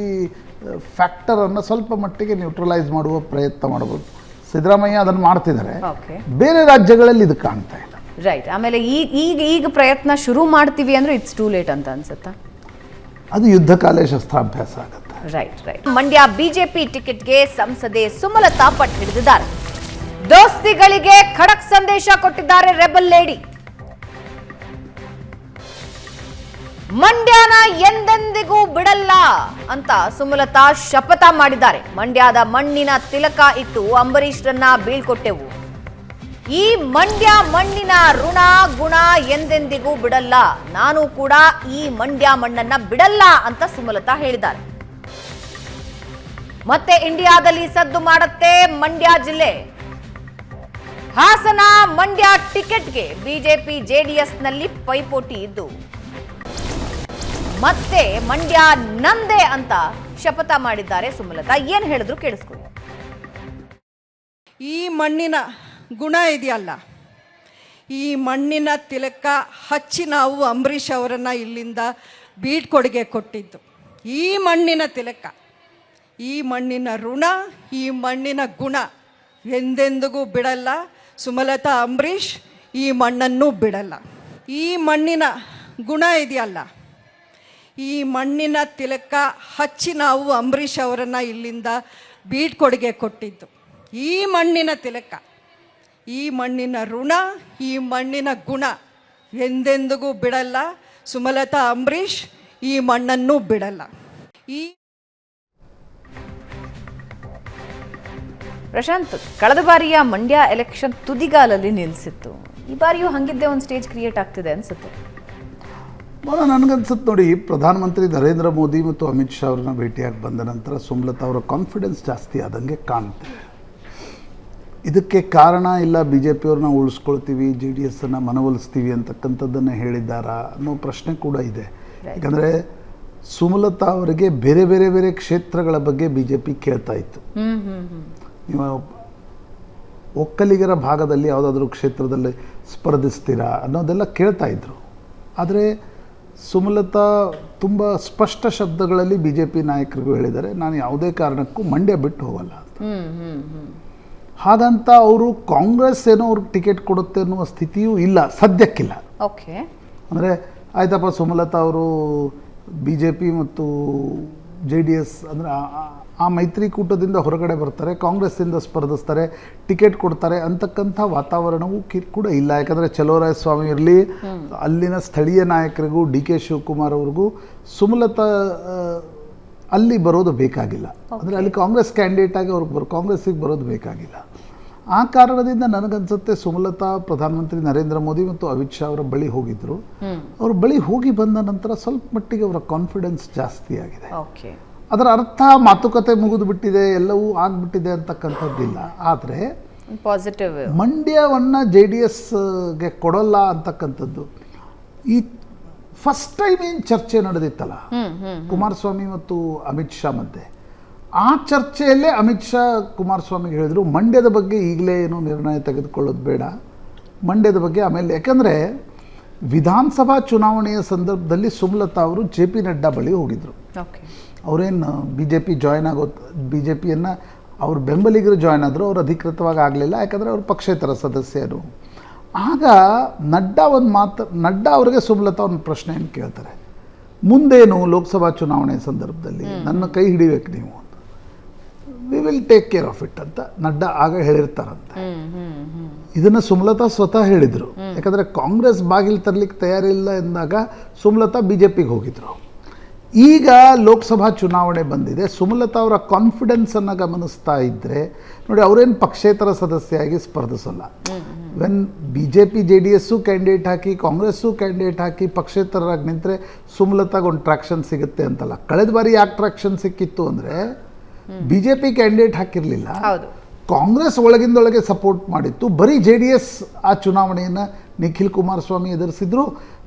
ಫ್ಯಾಕ್ಟರನ್ನು ಸ್ವಲ್ಪ ಮಟ್ಟಿಗೆ ನ್ಯೂಟ್ರಲೈಸ್ ಮಾಡುವ ಪ್ರಯತ್ನ ಮಾಡ್ಬೋದು. ಸಿದ್ದರಾಮಯ್ಯ ಅದನ್ನು ಮಾಡ್ತಿದ್ದಾರೆ, ಬೇರೆ ರಾಜ್ಯಗಳಲ್ಲಿ ಇದು ಕಾಣ್ತಾ ಇಲ್ಲ. ರೈಟ್. ಆಮೇಲೆ ಈಗ ಪ್ರಯತ್ನ ಶುರು ಮಾಡ್ತೀವಿ ಅಂದ್ರೆ ಇಟ್ಸ್ ಟೂ ಲೇಟ್ ಅಂತ ಅನ್ಸುತ್ತಾ? ಅದು ಯುದ್ಧಕಾಲೇ ಶಸ್ತ್ರಾಭ್ಯಾಸ ಆಗುತ್ತೆ. ರೈಟ್. ಮಂಡ್ಯ ಬಿಜೆಪಿ ಟಿಕೆಟ್ಗೆ ಸಂಸದೆ ಸುಮಲತಾ ಪಟ್ಟು ಹಿಡಿದಿದ್ದಾರೆ. ದೋಸ್ತಿಗಳಿಗೆ ಖಡಕ್ ಸಂದೇಶ ಕೊಟ್ಟಿದ್ದಾರೆ ರೆಬಲ್ ಲೇಡಿ. ಮಂಡ್ಯನ ಎಂದೆಂದಿಗೂ ಬಿಡಲ್ಲ ಅಂತ ಸುಮಲತಾ ಶಪಥ ಮಾಡಿದ್ದಾರೆ. ಮಂಡ್ಯದ ಮಣ್ಣಿನ ತಿಲಕ ಇಟ್ಟು ಅಂಬರೀಶ್ರನ್ನ ಬೀಳ್ಕೊಟ್ಟೆವು. ಈ ಮಂಡ್ಯ ಮಣ್ಣಿನ ಋಣ ಗುಣ ಎಂದೆಂದಿಗೂ ಬಿಡಲ್ಲ, ನಾನು ಕೂಡ ಈ ಮಂಡ್ಯ ಮಣ್ಣನ್ನ ಬಿಡಲ್ಲ ಅಂತ ಸುಮಲತಾ ಹೇಳಿದ್ದಾರೆ. ಮತ್ತೆ ಇಂಡಿಯಾದಲ್ಲಿ ಸದ್ದು ಮಾಡುತ್ತೆ ಮಂಡ್ಯ ಜಿಲ್ಲೆ. ಹಾಸನ ಮಂಡ್ಯ ಟಿಕೆಟ್ಗೆ ಬಿಜೆಪಿ ಜೆಡಿಎಸ್ನಲ್ಲಿ ಪೈಪೋಟಿ ಇದ್ದು ಮತ್ತೆ ಮಂಡ್ಯ ನಂದೆ ಅಂತ ಶಪಥ ಮಾಡಿದ್ದಾರೆ ಸುಮಲತಾ. ಏನ್ ಹೇಳಿದ್ರು ಕೇಳಿಸ್ಕೊಳ್ಳಿ. ಈ ಮಣ್ಣಿನ ಗುಣ ಇದೆಯಲ್ಲ, ಈ ಮಣ್ಣಿನ ತಿಲಕ ಹಚ್ಚಿ ನಾವು ಅಂಬರೀಷ್ ಅವರನ್ನು ಇಲ್ಲಿಂದ ಬೀಳ್ಕೊಡುಗೆ ಕೊಟ್ಟಿದ್ದು. ಈ ಮಣ್ಣಿನ ತಿಲಕ, ಈ ಮಣ್ಣಿನ ಋಣ, ಈ ಮಣ್ಣಿನ ಗುಣ ಎಂದೆಂದಿಗೂ ಬಿಡಲ್ಲ. ಸುಮಲತಾ ಅಂಬರೀಷ್ ಈ ಮಣ್ಣನ್ನು ಬಿಡಲ್ಲ. ಈ ಮಣ್ಣಿನ ಗುಣ ಇದೆಯಲ್ಲ, ಈ ಮಣ್ಣಿನ ತಿಲಕ ಹಚ್ಚಿ ನಾವು ಅಂಬರೀಷ್ ಅವರನ್ನು ಇಲ್ಲಿಂದ ಬೀಳ್ಕೊಡುಗೆ ಕೊಟ್ಟಿದ್ದು. ಈ ಮಣ್ಣಿನ ತಿಲಕ, ಈ ಮಣ್ಣಿನ ಋಣ, ಈ ಮಣ್ಣಿನ ಗುಣ ಎಂದೆಂದಿಗೂ ಬಿಡಲ್ಲ. ಸುಮಲತಾ ಅಂಬರೀಷ್ ಈ ಮಣ್ಣನ್ನು ಬಿಡಲ್ಲ. ಈ ಪ್ರಶಾಂತ್, ಕಳೆದ ಬಾರಿಯ ಮಂಡ್ಯ ಎಲೆಕ್ಷನ್ ತುದಿಗಾಲಲ್ಲಿ ನಿಲ್ಲಿಸಿತ್ತು. ಈ ಬಾರಿಯೂ ಹಂಗಿದ್ದೇ ಒಂದು ಸ್ಟೇಜ್ ಕ್ರಿಯೇಟ್ ಆಗ್ತಿದೆ ಅನ್ಸುತ್ತೆ. ನನಗನ್ಸುತ್ತೆ ನೋಡಿ, ಪ್ರಧಾನಮಂತ್ರಿ ನರೇಂದ್ರ ಮೋದಿ ಮತ್ತು ಅಮಿತ್ ಶಾ ಅವ್ರನ್ನ ಭೇಟಿಯಾಗಿ ಬಂದ ನಂತರ ಸುಮಲತಾ ಅವರ ಕಾನ್ಫಿಡೆನ್ಸ್ ಜಾಸ್ತಿ ಆದಂಗೆ ಕಾಣುತ್ತೆ. ಇದಕ್ಕೆ ಕಾರಣ ಇಲ್ಲ ಬಿ ಜೆ ಪಿಯವ್ರನ್ನ ಉಳಿಸ್ಕೊಳ್ತೀವಿ, ಜೆ ಡಿ ಎಸ್ಸನ್ನು ಮನವೊಲಿಸ್ತೀವಿ ಅಂತಕ್ಕಂಥದ್ದನ್ನು ಹೇಳಿದ್ದಾರಾ ಅನ್ನೋ ಪ್ರಶ್ನೆ ಕೂಡ ಇದೆ. ಯಾಕಂದರೆ ಸುಮಲತಾ ಅವರಿಗೆ ಬೇರೆ ಬೇರೆ ಬೇರೆ ಕ್ಷೇತ್ರಗಳ ಬಗ್ಗೆ ಬಿ ಜೆ ಪಿ ಕೇಳ್ತಾ ಇತ್ತು. ನೀವು ಒಕ್ಕಲಿಗರ ಭಾಗದಲ್ಲಿ ಯಾವುದಾದ್ರೂ ಕ್ಷೇತ್ರದಲ್ಲಿ ಸ್ಪರ್ಧಿಸ್ತೀರಾ ಅನ್ನೋದೆಲ್ಲ ಕೇಳ್ತಾ ಇದ್ರು. ಆದರೆ ಸುಮಲತಾ ತುಂಬ ಸ್ಪಷ್ಟ ಶಬ್ದಗಳಲ್ಲಿ ಬಿ ಜೆ ಪಿ ನಾಯಕರಿಗೂ ಹೇಳಿದ್ದಾರೆ, ನಾನು ಯಾವುದೇ ಕಾರಣಕ್ಕೂ ಮಂಡ್ಯ ಬಿಟ್ಟು ಹೋಗಲ್ಲ ಅಂತ. ಹಾಗಂತ ಅವರು ಕಾಂಗ್ರೆಸ್ ಏನೋ ಅವ್ರಿಗೆ ಟಿಕೆಟ್ ಕೊಡುತ್ತೆ ಅನ್ನುವ ಸ್ಥಿತಿಯೂ ಇಲ್ಲ, ಸದ್ಯಕ್ಕಿಲ್ಲ. ಓಕೆ, ಅಂದರೆ ಆಯ್ತಪ್ಪ ಸುಮಲತಾ ಅವರು ಬಿ ಜೆ ಪಿ ಮತ್ತು ಜೆ ಡಿ ಎಸ್ ಅಂದರೆ ಆ ಮೈತ್ರಿಕೂಟದಿಂದ ಹೊರಗಡೆ ಬರ್ತಾರೆ, ಕಾಂಗ್ರೆಸ್ಸಿಂದ ಸ್ಪರ್ಧಿಸ್ತಾರೆ, ಟಿಕೆಟ್ ಕೊಡ್ತಾರೆ ಅಂತಕ್ಕಂಥ ವಾತಾವರಣವೂ ಕೂಡ ಇಲ್ಲ. ಯಾಕಂದರೆ ಚಲುವರಾಯಸ್ವಾಮಿ ಇರಲಿ, ಅಲ್ಲಿನ ಸ್ಥಳೀಯ ನಾಯಕರಿಗೂ ಡಿ ಕೆ ಶಿವಕುಮಾರ್ ಅವ್ರಿಗೂ ಸುಮಲತಾ ಅಲ್ಲಿ ಬರೋದು ಬೇಕಾಗಿಲ್ಲ. ಅಂದರೆ ಅಲ್ಲಿ ಕಾಂಗ್ರೆಸ್ ಕ್ಯಾಂಡಿಡೇಟ್ ಆಗಿ ಅವ್ರಿಗೆ ಕಾಂಗ್ರೆಸ್ಸಿಗೆ ಬರೋದು ಬೇಕಾಗಿಲ್ಲ. ಆ ಕಾರಣದಿಂದ ನನಗನ್ಸುತ್ತೆ ಸುಮಲತಾ ಪ್ರಧಾನಮಂತ್ರಿ ನರೇಂದ್ರ ಮೋದಿ ಮತ್ತು ಅಮಿತ್ ಶಾ ಅವರ ಬಳಿ ಹೋಗಿದ್ರು. ಅವ್ರ ಬಳಿ ಹೋಗಿ ಬಂದ ನಂತರ ಸ್ವಲ್ಪ ಮಟ್ಟಿಗೆ ಅವರ ಕಾನ್ಫಿಡೆನ್ಸ್ ಜಾಸ್ತಿ ಆಗಿದೆ. ಅದರ ಅರ್ಥ ಮಾತುಕತೆ ಮುಗಿದು ಬಿಟ್ಟಿದೆ, ಎಲ್ಲವೂ ಆಗ್ಬಿಟ್ಟಿದೆ ಅಂತಕ್ಕಂಥದ್ದಿಲ್ಲ. ಆದರೆ ಪಾಸಿಟಿವ್ ಮಂಡ್ಯವನ್ನು ಜೆ ಡಿ ಎಸ್ಗೆ ಕೊಡೋಲ್ಲ ಅಂತಕ್ಕಂಥದ್ದು ಈ ಫಸ್ಟ್ ಟೈಮ್ ಏನು ಚರ್ಚೆ ನಡೆದಿತ್ತಲ್ಲ ಕುಮಾರಸ್ವಾಮಿ ಮತ್ತು ಅಮಿತ್ ಶಾ ಮಧ್ಯೆ, ಆ ಚರ್ಚೆಯಲ್ಲೇ ಅಮಿತ್ ಶಾ ಕುಮಾರಸ್ವಾಮಿಗೆ ಹೇಳಿದರು ಮಂಡ್ಯದ ಬಗ್ಗೆ ಈಗಲೇ ಏನು ನಿರ್ಣಯ ತೆಗೆದುಕೊಳ್ಳೋದು ಬೇಡ, ಮಂಡ್ಯದ ಬಗ್ಗೆ ಆಮೇಲೆ. ಯಾಕಂದರೆ ವಿಧಾನಸಭಾ ಚುನಾವಣೆಯ ಸಂದರ್ಭದಲ್ಲಿ ಸುಮಲತಾ ಅವರು ಜೆ ಪಿ ನಡ್ಡಾ ಬಳಿ ಹೋಗಿದ್ರು. ಅವರೇನು B J P join B J ಪಿಯನ್ನು ಅವ್ರ ಬೆಂಬಲಿಗರು ಜಾಯ್ನ್ ಆದರು, ಅವ್ರು ಅಧಿಕೃತವಾಗಿ ಆಗಲಿಲ್ಲ, ಯಾಕಂದರೆ ಅವ್ರ ಪಕ್ಷೇತರ ಸದಸ್ಯರು. ಆಗ ನಡ್ಡಾ ಅವರಿಗೆ ಸುಮಲತಾ ಒಂದು ಪ್ರಶ್ನೆಯನ್ನು ಕೇಳ್ತಾರೆ, ಮುಂದೇನು ಲೋಕಸಭಾ ಚುನಾವಣೆ ಸಂದರ್ಭದಲ್ಲಿ ನನ್ನ ಕೈ ಹಿಡಿಬೇಕು ನೀವು ಅಂತ, we will take care of it ಅಂತ ನಡ್ಡಾ ಆಗ ಹೇಳಿರ್ತಾರಂತೆ. ಇದನ್ನು ಸುಮಲತಾ ಸ್ವತಃ ಹೇಳಿದರು. ಯಾಕಂದರೆ ಕಾಂಗ್ರೆಸ್ ಬಾಗಿಲು ತರಲಿಕ್ಕೆ ತಯಾರಿಲ್ಲ ಎಂದಾಗ ಸುಮಲತಾ ಬಿ ಜೆ ಪಿಗೆ ಹೋಗಿದ್ರು. ಈಗ ಲೋಕಸಭಾ ಚುನಾವಣೆ ಬಂದಿದೆ, ಸುಮಲತಾ ಅವರ ಕಾನ್ಫಿಡೆನ್ಸನ್ನು ಗಮನಿಸ್ತಾ ಇದ್ದರೆ ನೋಡಿ, ಅವರೇನು ಪಕ್ಷೇತರ ಸದಸ್ಯರಾಗಿ ಸ್ಪರ್ಧಿಸಲ್ಲ. When B J P J D S candidate ಹಾಕಿ, ಕಾಂಗ್ರೆಸ್ಸು ಕ್ಯಾಂಡಿಡೇಟ್ ಹಾಕಿ ಪಕ್ಷೇತರರಾಗಿ ನಿಂತರೆ ಸುಮಲತಾಗೆ ಒಂದು ಟ್ರ್ಯಾಕ್ಷನ್ ಸಿಗುತ್ತೆ ಅಂತಲ್ಲ. ಕಳೆದ ಬಾರಿ ಯಾಕೆ ಟ್ರ್ಯಾಕ್ಷನ್ ಸಿಕ್ಕಿತ್ತು ಅಂದರೆ ಬಿ ಜೆ ಪಿ ಕ್ಯಾಂಡಿಡೇಟ್ ಹಾಕಿರಲಿಲ್ಲ, ಕಾಂಗ್ರೆಸ್ ಒಳಗಿಂದೊಳಗೆ ಸಪೋರ್ಟ್ ಮಾಡಿತ್ತು. ಬರೀ ಜೆ ಡಿ ಎಸ್ ಆ ಚುನಾವಣೆಯನ್ನು ನಿಖಿಲ್ ಕುಮಾರಸ್ವಾಮಿ ಎದುರಿಸಿದ್ರು.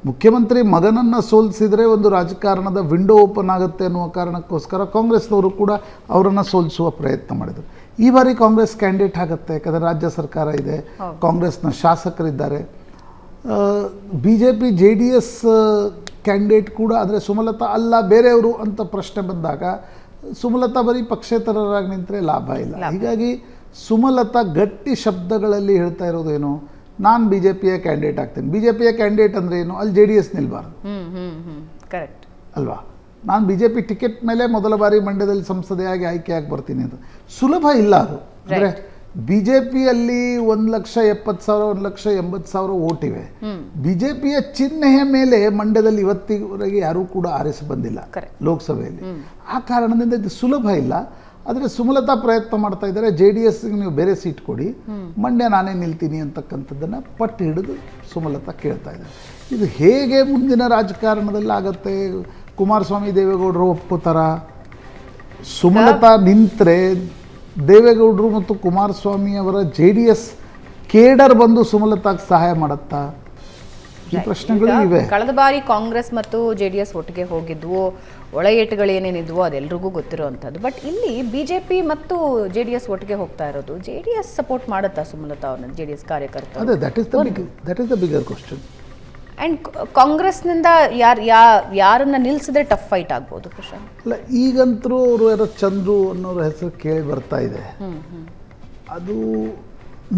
ಮುಖ್ಯಮಂತ್ರಿ ಮಗನನ್ನು ಸೋಲಿಸಿದರೆ ಒಂದು ರಾಜಕಾರಣದ ವಿಂಡೋ ಓಪನ್ ಆಗುತ್ತೆ ಅನ್ನುವ ಕಾರಣಕ್ಕೋಸ್ಕರ ಕಾಂಗ್ರೆಸ್ನವರು ಕೂಡ ಅವರನ್ನು ಸೋಲಿಸುವ ಪ್ರಯತ್ನ ಮಾಡಿದರು. ಈ ಬಾರಿ ಕಾಂಗ್ರೆಸ್ ಕ್ಯಾಂಡಿಡೇಟ್ ಆಗುತ್ತೆ, ಯಾಕಂದರೆ ರಾಜ್ಯ ಸರ್ಕಾರ ಇದೆ, ಕಾಂಗ್ರೆಸ್ನ ಶಾಸಕರಿದ್ದಾರೆ. B J P J D S candidate ಕೂಡ, ಅಂದರೆ ಸುಮಲತಾ ಅಲ್ಲ ಬೇರೆಯವರು ಅಂತ ಪ್ರಶ್ನೆ ಬಂದಾಗ ಸುಮಲತಾ ಬರೀ ಪಕ್ಷೇತರರಾಗಿ ನಿಂತರೆ ಲಾಭ ಇಲ್ಲ. ಹೀಗಾಗಿ ಸುಮಲತಾ ಗಟ್ಟಿ ಶಬ್ದಗಳಲ್ಲಿ ಹೇಳ್ತಾ ಇರೋದೇನು, ನಾನು ಬಿ ಜೆ ಪಿಯ ಕ್ಯಾಂಡಿಡೇಟ್ ಆಗ್ತೇನೆ. ಬಿ ಜೆ ಪಿಯ ಕ್ಯಾಂಡಿಡೇಟ್ ಅಂದರೆ ಏನು, ಅಲ್ಲಿ ಜೆ ಡಿ ಎಸ್ ನಿಲ್ಬಾರ್ದು, ಕರೆಕ್ಟ್ ಅಲ್ವಾ? ನಾನು ಬಿ ಜೆ ಪಿ ಟಿಕೆಟ್ ಮೇಲೆ ಮೊದಲ ಬಾರಿ ಮಂಡ್ಯದಲ್ಲಿ ಸಂಸದೆಯಾಗಿ ಆಯ್ಕೆಯಾಗಿ ಬರ್ತೀನಿ ಅಂತ ಸುಲಭ ಇಲ್ಲ ಅದು. ಅಂದರೆ ಬಿ ಜೆ ಪಿಯಲ್ಲಿ 1,70,000 1,80,000 ಓಟ್ ಇವೆ. ಬಿ ಜೆ ಪಿಯ ಚಿಹ್ನೆಯ ಮೇಲೆ ಮಂಡ್ಯದಲ್ಲಿ ಇವತ್ತಿವರೆಗೆ ಯಾರೂ ಕೂಡ ಆರಿಸಿ ಬಂದಿಲ್ಲ ಲೋಕಸಭೆಯಲ್ಲಿ. ಆ ಕಾರಣದಿಂದ ಇದು ಸುಲಭ ಇಲ್ಲ. ಆದರೆ ಸುಮಲತಾ ಪ್ರಯತ್ನ ಮಾಡ್ತಾ ಇದ್ದಾರೆ, ಜೆ ಡಿ ಎಸ್ಗೆ ನೀವು ಬೇರೆ ಸೀಟ್ ಕೊಡಿ, ಮಂಡ್ಯ ನಾನೇ ನಿಲ್ತೀನಿ ಅಂತಕ್ಕಂಥದ್ದನ್ನು ಪಟ್ಟು ಹಿಡಿದು ಸುಮಲತಾ ಕೇಳ್ತಾ ಇದ್ದಾರೆ. ಇದು ಹೇಗೆ ಮುಂದಿನ ರಾಜಕಾರಣದಲ್ಲಿ ಆಗುತ್ತೆ? ಕುಮಾರಸ್ವಾಮಿ ದೇವೇಗೌಡರು ಒಪ್ಕೋತಾರ? ಸುಮಲತಾ ನಿಂತರೆ ದೇವೇಗೌಡರು ಮತ್ತು ಕುಮಾರಸ್ವಾಮಿ ಅವರ ಜೆ ಡಿ ಎಸ್ ಕೇಡರ್ ಬಂದು ಸುಮಲತಾಗೆ ಸಹಾಯ ಮಾಡುತ್ತಾ? ಈ ಪ್ರಶ್ನೆಗಳು ಇವೆ. ಕಳೆದ ಬಾರಿ ಕಾಂಗ್ರೆಸ್ ಮತ್ತು ಜೆ ಡಿ ಎಸ್ ಒಟ್ಟಿಗೆ ಹೋಗಿದ್ವು, ಒಳ ಏಟುಗಳೇನೇನಿದ್ವು ಅದೆಲ್ಲರಿಗೂ ಗೊತ್ತಿರುವಂಥದ್ದು. ಬಟ್ ಇಲ್ಲಿ ಬಿ ಜೆ ಪಿ ಮತ್ತು ಜೆ ಡಿ ಎಸ್ ಒಟ್ಟಿಗೆ ಹೋಗ್ತಾ ಇರೋದು, ಜೆ ಡಿ ಎಸ್ ಸಪೋರ್ಟ್ ಮಾಡುತ್ತಾ ಸುಮಲತಾ ಅವ್ರನ್ನ, ಜೆ ಡಿ ಎಸ್ ಕಾರ್ಯಕರ್ತರು? ಅದೇ that is the bigger question. And ಕಾಂಗ್ರೆಸ್ನಿಂದ ಯಾರನ್ನ ನಿಲ್ಲಿಸಿದ್ರೆ ಟಫ್ ಫೈಟ್ ಆಗ್ಬೋದು ಪ್ರಶಾಂತ್? ಅಲ್ಲ, ಈಗಂತರೂ ಅವರು ಯಾರೋ ಚಂದ್ರು ಅನ್ನೋರ ಹೆಸರು ಕೇಳಿ ಬರ್ತಾ ಇದೆ. ಅದು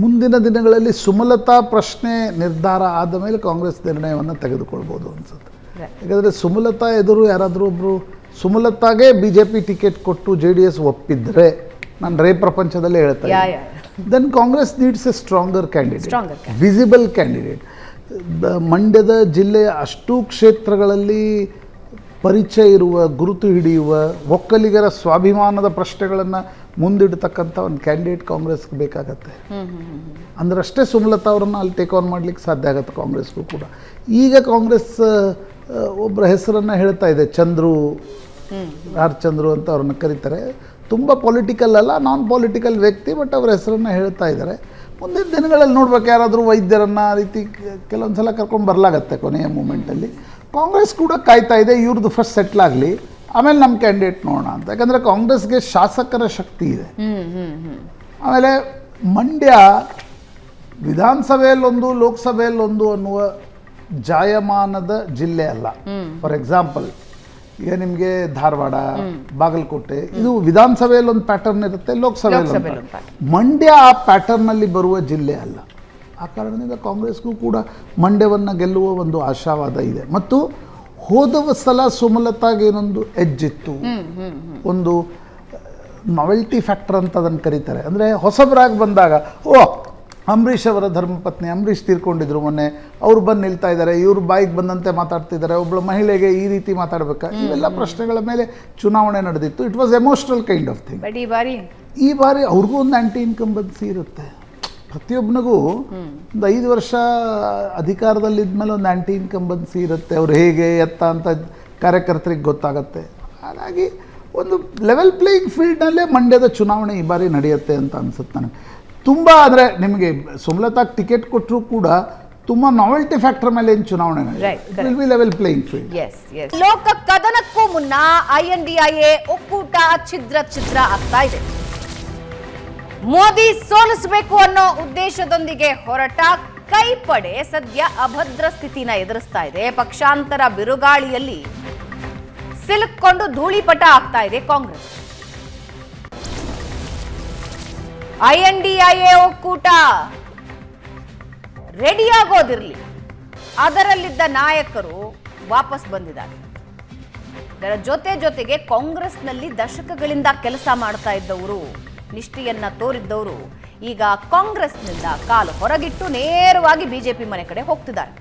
ಮುಂದಿನ ದಿನಗಳಲ್ಲಿ ಸುಮಲತಾ ಪ್ರಶ್ನೆ ನಿರ್ಧಾರ ಆದ ಮೇಲೆ ಕಾಂಗ್ರೆಸ್ ನಿರ್ಣಯವನ್ನು ತೆಗೆದುಕೊಳ್ಬೋದು ಅನ್ಸುತ್ತೆ. ಯಾಕಂದರೆ ಸುಮಲತಾ ಎದುರು ಯಾರಾದರೂ ಒಬ್ಬರು ಸುಮಲತಾಗೆ ಬಿ ಜೆ ಪಿ ಟಿಕೆಟ್ ಕೊಟ್ಟು ಜೆ ಡಿ ಎಸ್ ಒಪ್ಪಿದ್ರೆ, ನಾನು ರೇ ಪ್ರಪಂಚದಲ್ಲೇ ಹೇಳ್ತಾ ಇದ್ದೀನಿ, then Congress needs a stronger candidate, visible candidate. ಮಂಡ್ಯದ ಜಿಲ್ಲೆಯ ಅಷ್ಟೂ ಕ್ಷೇತ್ರಗಳಲ್ಲಿ ಪರಿಚಯ ಇರುವ, ಗುರುತು ಹಿಡಿಯುವ, ಒಕ್ಕಲಿಗರ ಸ್ವಾಭಿಮಾನದ ಪ್ರಶ್ನೆಗಳನ್ನು ಮುಂದಿಡ್ತಕ್ಕಂಥ ಒಂದು ಕ್ಯಾಂಡಿಡೇಟ್ ಕಾಂಗ್ರೆಸ್ಗೆ ಬೇಕಾಗತ್ತೆ. ಅಂದ್ರಷ್ಟೇ ಸುಮಲತಾ ಅವರನ್ನು ಅಲ್ಲಿ ಟೇಕ್ ಆನ್ ಮಾಡಲಿಕ್ಕೆ ಸಾಧ್ಯ ಆಗುತ್ತೆ ಕಾಂಗ್ರೆಸ್ಗೂ ಕೂಡ. ಈಗ ಕಾಂಗ್ರೆಸ್ ಒಬ್ಬರ ಹೆಸರನ್ನು ಹೇಳ್ತಾ ಇದೆ, ಚಂದ್ರು, ಆರ್ ಚಂದ್ರು ಅಂತ ಅವ್ರನ್ನ ಕರೀತಾರೆ. ತುಂಬ ಪೊಲಿಟಿಕಲ್ ಅಲ್ಲ, ನಾನ್ ಪೊಲಿಟಿಕಲ್ ವ್ಯಕ್ತಿ, ಬಟ್ ಅವರ ಹೆಸರನ್ನು ಹೇಳ್ತಾ ಇದ್ದಾರೆ. ಮುಂದಿನ ದಿನಗಳಲ್ಲಿ ನೋಡ್ಬೇಕು, ಯಾರಾದರೂ ವೈದ್ಯರನ್ನು ಆ ರೀತಿ ಕೆಲವೊಂದು ಸಲ ಕರ್ಕೊಂಡು ಬರಲಾಗತ್ತೆ ಕೊನೆಯ ಮೂಮೆಂಟಲ್ಲಿ. ಕಾಂಗ್ರೆಸ್ ಕೂಡ ಕಾಯ್ತಾ ಇದೆ ಇವ್ರದ್ದು ಫಸ್ಟ್ ಸೆಟ್ಲ್ ಆಗಲಿ, ಆಮೇಲೆ ನಮ್ಮ ಕ್ಯಾಂಡಿಡೇಟ್ ನೋಡೋಣ ಅಂತ. ಯಾಕಂದರೆ ಕಾಂಗ್ರೆಸ್ಗೆ ಶಾಸಕರ ಶಕ್ತಿ ಇದೆ. ಆಮೇಲೆ ಮಂಡ್ಯ ವಿಧಾನಸಭೆಯಲ್ಲೊಂದು ಲೋಕಸಭೆಯಲ್ಲೊಂದು ಅನ್ನುವ ಜಾಯಮಾನದ ಜಿಲ್ಲೆ ಅಲ್ಲ. ಫಾರ್ ಎಕ್ಸಾಂಪಲ್, ಈಗ ನಿಮಗೆ ಧಾರವಾಡ, ಬಾಗಲಕೋಟೆ, ಇದು ವಿಧಾನಸಭೆಯಲ್ಲಿ ಒಂದು ಪ್ಯಾಟರ್ನ್ ಇರುತ್ತೆ, ಲೋಕಸಭೆಯಲ್ಲಿ ಮಂಡ್ಯ ಆ ಪ್ಯಾಟರ್ನಲ್ಲಿ ಬರುವ ಜಿಲ್ಲೆ ಅಲ್ಲ. ಆ ಕಾರಣದಿಂದ ಕಾಂಗ್ರೆಸ್ಗೂ ಕೂಡ ಮಂಡ್ಯವನ್ನು ಗೆಲ್ಲುವ ಒಂದು ಆಶಾವಾದ ಇದೆ. ಮತ್ತು ಹೋದ ಸಲ ಸುಮಲತಾಗೆ ಏನೊಂದು ಎಜ್ಜಿತ್ತು, ಒಂದು ನಾವೆಲ್ಟಿ ಫ್ಯಾಕ್ಟರ್ ಅಂತ ಅದನ್ನು ಕರೀತಾರೆ. ಅಂದರೆ ಹೊಸಬರಾಗಿ ಬಂದಾಗ, ಅಂಬರೀಷ್ ಅವರ ಧರ್ಮಪತ್ನಿ ಅಂಬರೀಷ್ ತೀರ್ಕೊಂಡಿದ್ರು ಮೊನ್ನೆ, ಅವ್ರು ಬಂದು ನಿಲ್ತಾ ಇದ್ದಾರೆ, ಇವ್ರು ಬಾಯಿಗೆ ಬಂದಂತೆ ಮಾತಾಡ್ತಿದ್ದಾರೆ, ಒಬ್ಬಳು ಮಹಿಳೆಗೆ ಈ ರೀತಿ ಮಾತಾಡಬೇಕಾ, ಇವೆಲ್ಲ ಪ್ರಶ್ನೆಗಳ ಮೇಲೆ ಚುನಾವಣೆ ನಡೆದಿತ್ತು. It was emotional kind of thing. ಈ ಬಾರಿ ಅವ್ರಿಗೂ ಒಂದು ಆ್ಯಂಟಿ ಇನ್ಕಂಬನ್ಸಿ ಇರುತ್ತೆ. ಪ್ರತಿಯೊಬ್ಬನಿಗೂ ಒಂದು 5 ವರ್ಷ ಅಧಿಕಾರದಲ್ಲಿದ್ಮೇಲೆ ಒಂದು ಆ್ಯಂಟಿ ಇನ್ಕಂಬನ್ಸಿ ಇರುತ್ತೆ. ಅವ್ರು ಹೇಗೆ ಎತ್ತ ಅಂತ ಕಾರ್ಯಕರ್ತರಿಗೆ ಗೊತ್ತಾಗತ್ತೆ. ಹಾಗಾಗಿ ಒಂದು ಲೆವೆಲ್ ಪ್ಲೇಯಿಂಗ್ ಫೀಲ್ಡ್ನಲ್ಲೇ ಮಂಡ್ಯದ ಚುನಾವಣೆ ಈ ಬಾರಿ ನಡೆಯುತ್ತೆ ಅಂತ ಅನ್ಸುತ್ತೆ ನನಗೆ. ತುಂಬ ಅಂದರೆ ನಿಮಗೆ ಸುಮಲತಾಗೆ ಟಿಕೆಟ್ ಕೊಟ್ಟರೂ ಕೂಡ ತುಂಬ ನಾವೆಲ್ಟಿ ಫ್ಯಾಕ್ಟರ್ ಮೇಲೆ ಏನು ಚುನಾವಣೆ will be level playing field. ಲೋಕ ಕದನಕ್ಕೂ ಮುನ್ನ INDIA ಒಕ್ಕೂಟ ಛಿದ್ರ ಆಗ್ತಾ ಇದೆ. ಮೋದಿ ಸೋಲಿಸಬೇಕು ಅನ್ನೋ ಉದ್ದೇಶದೊಂದಿಗೆ ಹೊರಟ ಕೈಪಡೆ ಸದ್ಯ ಅಭದ್ರ ಸ್ಥಿತಿನ ಎದುರಿಸ್ತಾ ಇದೆ. ಪಕ್ಷಾಂತರ ಬಿರುಗಾಳಿಯಲ್ಲಿ ಸಿಲುಕೊಂಡು ಧೂಳಿಪಟ ಆಗ್ತಾ ಇದೆ ಕಾಂಗ್ರೆಸ್. INDIA ಒಕ್ಕೂಟ ರೆಡಿಯಾಗೋದಿರಲಿ, ಅದರಲ್ಲಿದ್ದ ನಾಯಕರು ವಾಪಸ್ ಬಂದಿದ್ದಾರೆ. ಇದರ ಜೊತೆಗೆ ಕಾಂಗ್ರೆಸ್ನಲ್ಲಿ ದಶಕಗಳಿಂದ ಕೆಲಸ ಮಾಡ್ತಾ ಇದ್ದವರು, ನಿಷ್ಠೆಯನ್ನ ತೋರಿದ್ದವರು ಈಗ ಕಾಂಗ್ರೆಸ್ನಿಂದ ಕಾಲು ಹೊರಗಿಟ್ಟು ನೇರವಾಗಿ ಬಿಜೆಪಿ ಮನೆ ಕಡೆ ಹೋಗ್ತಿದ್ದಾರೆ.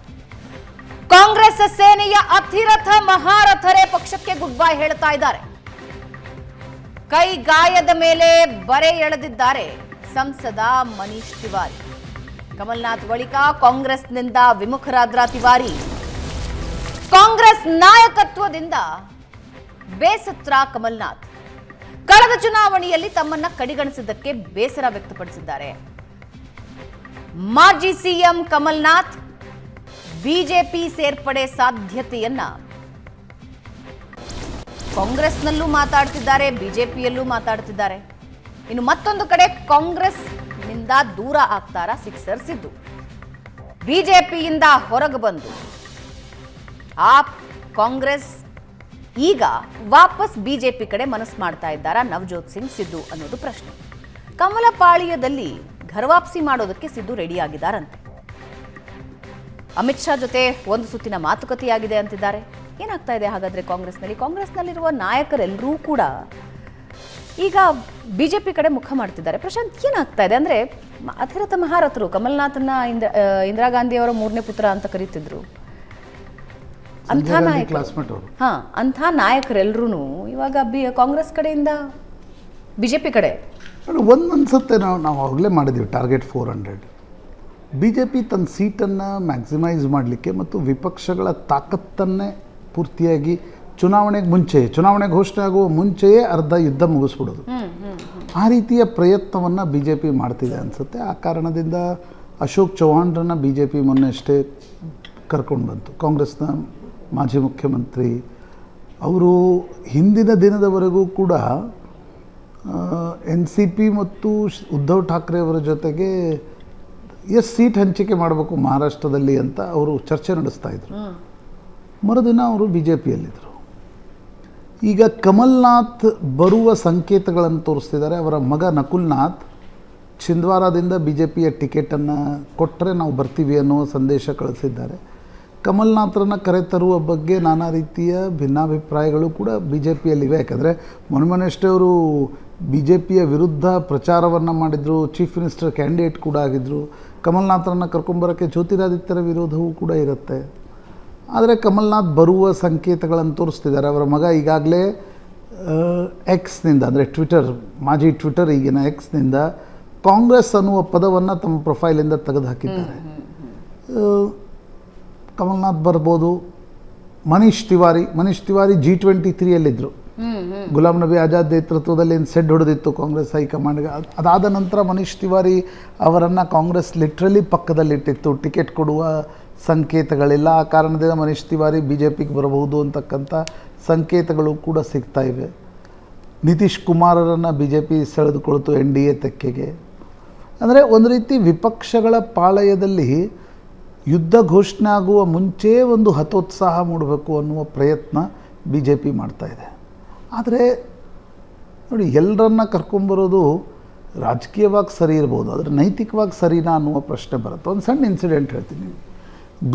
ಕಾಂಗ್ರೆಸ್ ಸೇನೆಯ ಅತಿರಥ ಮಹಾರಥರೇ ಪಕ್ಷಕ್ಕೆ ಗುಡ್ ಬೈ ಹೇಳ್ತಾ ಇದ್ದಾರೆ. ಕೈ ಗಾಯದ ಮೇಲೆ ಬರೆ ಎಳೆದಿದ್ದಾರೆ ಸಂಸದ ಮನೀಶ್ ತಿವಾರಿ. ಕಮಲ್ನಾಥ್ ಬಳಿಕ ಕಾಂಗ್ರೆಸ್ನಿಂದ ವಿಮುಖರಾದ್ರ ತಿವಾರಿ. ಕಾಂಗ್ರೆಸ್ ನಾಯಕತ್ವದಿಂದ ಬೇಸತ್ರ ಕಮಲ್ನಾಥ್. ಕಳೆದ ಚುನಾವಣೆಯಲ್ಲಿ ತಮ್ಮನ್ನ ಕಡೆಗಣಿಸಿದ್ದಕ್ಕೆ ಬೇಸರ ವ್ಯಕ್ತಪಡಿಸಿದ್ದಾರೆ. ಮಾಜಿ ಸಿಎಂ ಕಮಲ್ನಾಥ್ ಬಿಜೆಪಿ ಸೇರ್ಪಡೆ ಸಾಧ್ಯತೆಯನ್ನ ಕಾಂಗ್ರೆಸ್ನಲ್ಲೂ ಮಾತಾಡ್ತಿದ್ದಾರೆ, ಬಿಜೆಪಿಯಲ್ಲೂ ಮಾತಾಡ್ತಿದ್ದಾರೆ. ಇನ್ನು ಮತ್ತೊಂದು ಕಡೆ ಕಾಂಗ್ರೆಸ್ನಿಂದ ದೂರ ಆಗ್ತಾರಾ ಸಿಕ್ಸರ್ ಸಿದ್ದು. ಬಿಜೆಪಿಯಿಂದ ಹೊರಗೆ ಬಂದು ಆಪ್ ಕಾಂಗ್ರೆಸ್ ಈಗ ವಾಪಸ್ ಬಿಜೆಪಿ ಕಡೆ ಮನಸ್ಸು ಮಾಡ್ತಾ ಇದ್ದಾರಾ ನವಜೋತ್ ಸಿಂಗ್ ಸಿದ್ದು ಅನ್ನೋದು ಪ್ರಶ್ನೆ. ಕಮಲ ಪಾಳ್ಯದಲ್ಲಿ ಘರವಾಪ್ಸಿ ಮಾಡೋದಕ್ಕೆ ಸಿದ್ದು ರೆಡಿ ಆಗಿದ್ದಾರಂತೆ. ಅಮಿತ್ ಶಾ ಜೊತೆ ಒಂದು ಸುತ್ತಿನ ಮಾತುಕತೆಯಾಗಿದೆ ಅಂತಿದ್ದಾರೆ. ಏನಾಗ್ತಾ ಇದೆ ಹಾಗಾದ್ರೆ ಕಾಂಗ್ರೆಸ್ನಲ್ಲಿರುವ ನಾಯಕರೆಲ್ಲರೂ ಕೂಡ ಈಗ ಬಿಜೆಪಿ ಕಡೆ ಮುಖ ಮಾಡ್ತಿದ್ದಾರೆ. ಪ್ರಶಾಂತ್, ಏನಾಗ್ತಾ ಇದೆ ಅಂದ್ರೆ ಅಧಿರಥ ಮಹಾರಥರು ಕಮಲ್ನಾಥನ್ನ ಇಂದಿರಾ ಗಾಂಧಿ ಅವರ 3ನೇ ಪುತ್ರ ಅಂತ ಕರೀತಿದ್ರು. ಅಂಥ ನಾಯಕರೆಲ್ಲರೂ ಇವಾಗ ಕಾಂಗ್ರೆಸ್ ಕಡೆಯಿಂದ ಬಿಜೆಪಿ ಕಡೆ ಒಂದು ಅನ್ಸುತ್ತೆ. ನಾವು ಆಗಲೇ ಮಾಡಿದ್ದೀವಿ ಟಾರ್ಗೆಟ್ 400. BJP ತನ್ನ ಸೀಟನ್ನು ಮ್ಯಾಕ್ಸಿಮೈಸ್ ಮಾಡಲಿಕ್ಕೆ ಮತ್ತು ವಿಪಕ್ಷಗಳ ತಾಕತ್ತನ್ನೇ ಪೂರ್ತಿಯಾಗಿ ಚುನಾವಣೆ ಘೋಷಣೆ ಆಗುವ ಮುಂಚೆಯೇ ಅರ್ಧ ಯುದ್ಧ ಮುಗಿಸ್ಬಿಡೋದು, ಆ ರೀತಿಯ ಪ್ರಯತ್ನವನ್ನು BJP ಮಾಡ್ತಿದೆ ಅನಿಸುತ್ತೆ. ಆ ಕಾರಣದಿಂದ ಅಶೋಕ್ ಚೌಹಾಣ್ರನ್ನು BJP ಮೊನ್ನೆಷ್ಟೇ ಕರ್ಕೊಂಡು ಬಂತು. ಕಾಂಗ್ರೆಸ್ನ ಮಾಜಿ ಮುಖ್ಯಮಂತ್ರಿ ಅವರು ಹಿಂದಿನ ದಿನದವರೆಗೂ ಕೂಡ NCP ಮತ್ತು ಉದ್ಧವ್ ಠಾಕ್ರೆ ಅವರ ಜೊತೆಗೆ ಎಷ್ಟು ಸೀಟ್ ಹಂಚಿಕೆ ಮಾಡಬೇಕು ಮಹಾರಾಷ್ಟ್ರದಲ್ಲಿ ಅಂತ ಅವರು ಚರ್ಚೆ ನಡೆಸ್ತಾ ಇದ್ರು. ಮರುದಿನ ಅವರು BJPಯಲ್ಲಿದ್ದರು. ಈಗ ಕಮಲ್ನಾಥ್ ಬರುವ ಸಂಕೇತಗಳನ್ನು ತೋರಿಸ್ತಿದ್ದಾರೆ. ಅವರ ಮಗ ನಕುಲ್ನಾಥ್ ಚಿಂದ್ವಾರದಿಂದ BJPಯ ಟಿಕೆಟನ್ನು ಕೊಟ್ಟರೆ ನಾವು ಬರ್ತೀವಿ ಅನ್ನೋ ಸಂದೇಶ ಕಳಿಸಿದ್ದಾರೆ. ಕಮಲ್ನಾಥರನ್ನು ಕರೆತರುವ ಬಗ್ಗೆ ನಾನಾ ರೀತಿಯ ಭಿನ್ನಾಭಿಪ್ರಾಯಗಳು ಕೂಡ BJPಯಲ್ಲಿವೆ. ಯಾಕಂದರೆ ಮೊನ್ನೆಷ್ಟೇ ಅವರು BJPಯ ವಿರುದ್ಧ ಪ್ರಚಾರವನ್ನು ಮಾಡಿದರು, ಚೀಫ್ ಮಿನಿಸ್ಟರ್ ಕ್ಯಾಂಡಿಡೇಟ್ ಕೂಡ ಆಗಿದ್ದರು. ಕಮಲ್ನಾಥರನ್ನು ಕರ್ಕೊಂಬರೋಕ್ಕೆ ಜ್ಯೋತಿರಾದಿತ್ಯರ ವಿರೋಧವೂ ಕೂಡ ಇರುತ್ತೆ. ಆದರೆ ಕಮಲ್ನಾಥ್ ಬರುವ ಸಂಕೇತಗಳನ್ನು ತೋರಿಸ್ತಿದ್ದಾರೆ. ಅವರ ಮಗ ಈಗಾಗಲೇ ಎಕ್ಸ್ನಿಂದ, ಅಂದರೆ ಮಾಜಿ ಟ್ವಿಟರ್ ಈಗಿನ ಎಕ್ಸ್ನಿಂದ ಕಾಂಗ್ರೆಸ್ ಅನ್ನುವ ಪದವನ್ನು ತಮ್ಮ ಪ್ರೊಫೈಲಿಂದ ತೆಗೆದುಹಾಕಿದ್ದಾರೆ. ಕಮಲ್ನಾಥ್ ಬರ್ಬೋದು. ಮನೀಶ್ ತಿವಾರಿ G23ಯಲ್ಲಿದ್ದರು. ಗುಲಾಂ ನಬಿ ಆಜಾದ್ ನೇತೃತ್ವದಲ್ಲಿ ಏನು ಸೆಡ್ ಹೊಡೆದಿತ್ತು ಕಾಂಗ್ರೆಸ್ ಹೈಕಮಾಂಡ್ಗೆ. ಅದಾದ ನಂತರ ಮನೀಶ್ ತಿವಾರಿ ಅವರನ್ನು ಕಾಂಗ್ರೆಸ್ ಲಿಟ್ರಲಿ ಪಕ್ಕದಲ್ಲಿಟ್ಟಿತ್ತು. ಟಿಕೆಟ್ ಕೊಡುವ ಸಂಕೇತಗಳಿಲ್ಲ. ಆ ಕಾರಣದಿಂದ ಮನೀಶ್ ತಿವಾರಿ BJPಗೆ ಬರಬಹುದು ಅಂತಕ್ಕಂಥ ಸಂಕೇತಗಳು ಕೂಡ ಸಿಗ್ತಾ ಇವೆ. Nitish ಕುಮಾರರನ್ನು BJP ಸೆಳೆದುಕೊಳ್ತು NDA ತೆಕ್ಕೆಗೆ. ಅಂದರೆ ಒಂದು ರೀತಿ ವಿಪಕ್ಷಗಳ ಪಾಳಯದಲ್ಲಿ ಯುದ್ಧ ಘೋಷಣೆ ಆಗುವ ಮುಂಚೆ ಒಂದು ಹತೋತ್ಸಾಹ ಮೂಡಬೇಕು ಅನ್ನುವ ಪ್ರಯತ್ನ BJP ಮಾಡ್ತಾಯಿದೆ. ಆದರೆ ನೋಡಿ, ಎಲ್ಲರನ್ನ ಕರ್ಕೊಂಬರೋದು ರಾಜಕೀಯವಾಗಿ ಸರಿ ಇರ್ಬೋದು, ಆದರೆ ನೈತಿಕವಾಗಿ ಸರಿನಾ ಅನ್ನುವ ಪ್ರಶ್ನೆ ಬರುತ್ತೆ. ಒಂದು ಸಣ್ಣ ಇನ್ಸಿಡೆಂಟ್ ಹೇಳ್ತೀನಿ.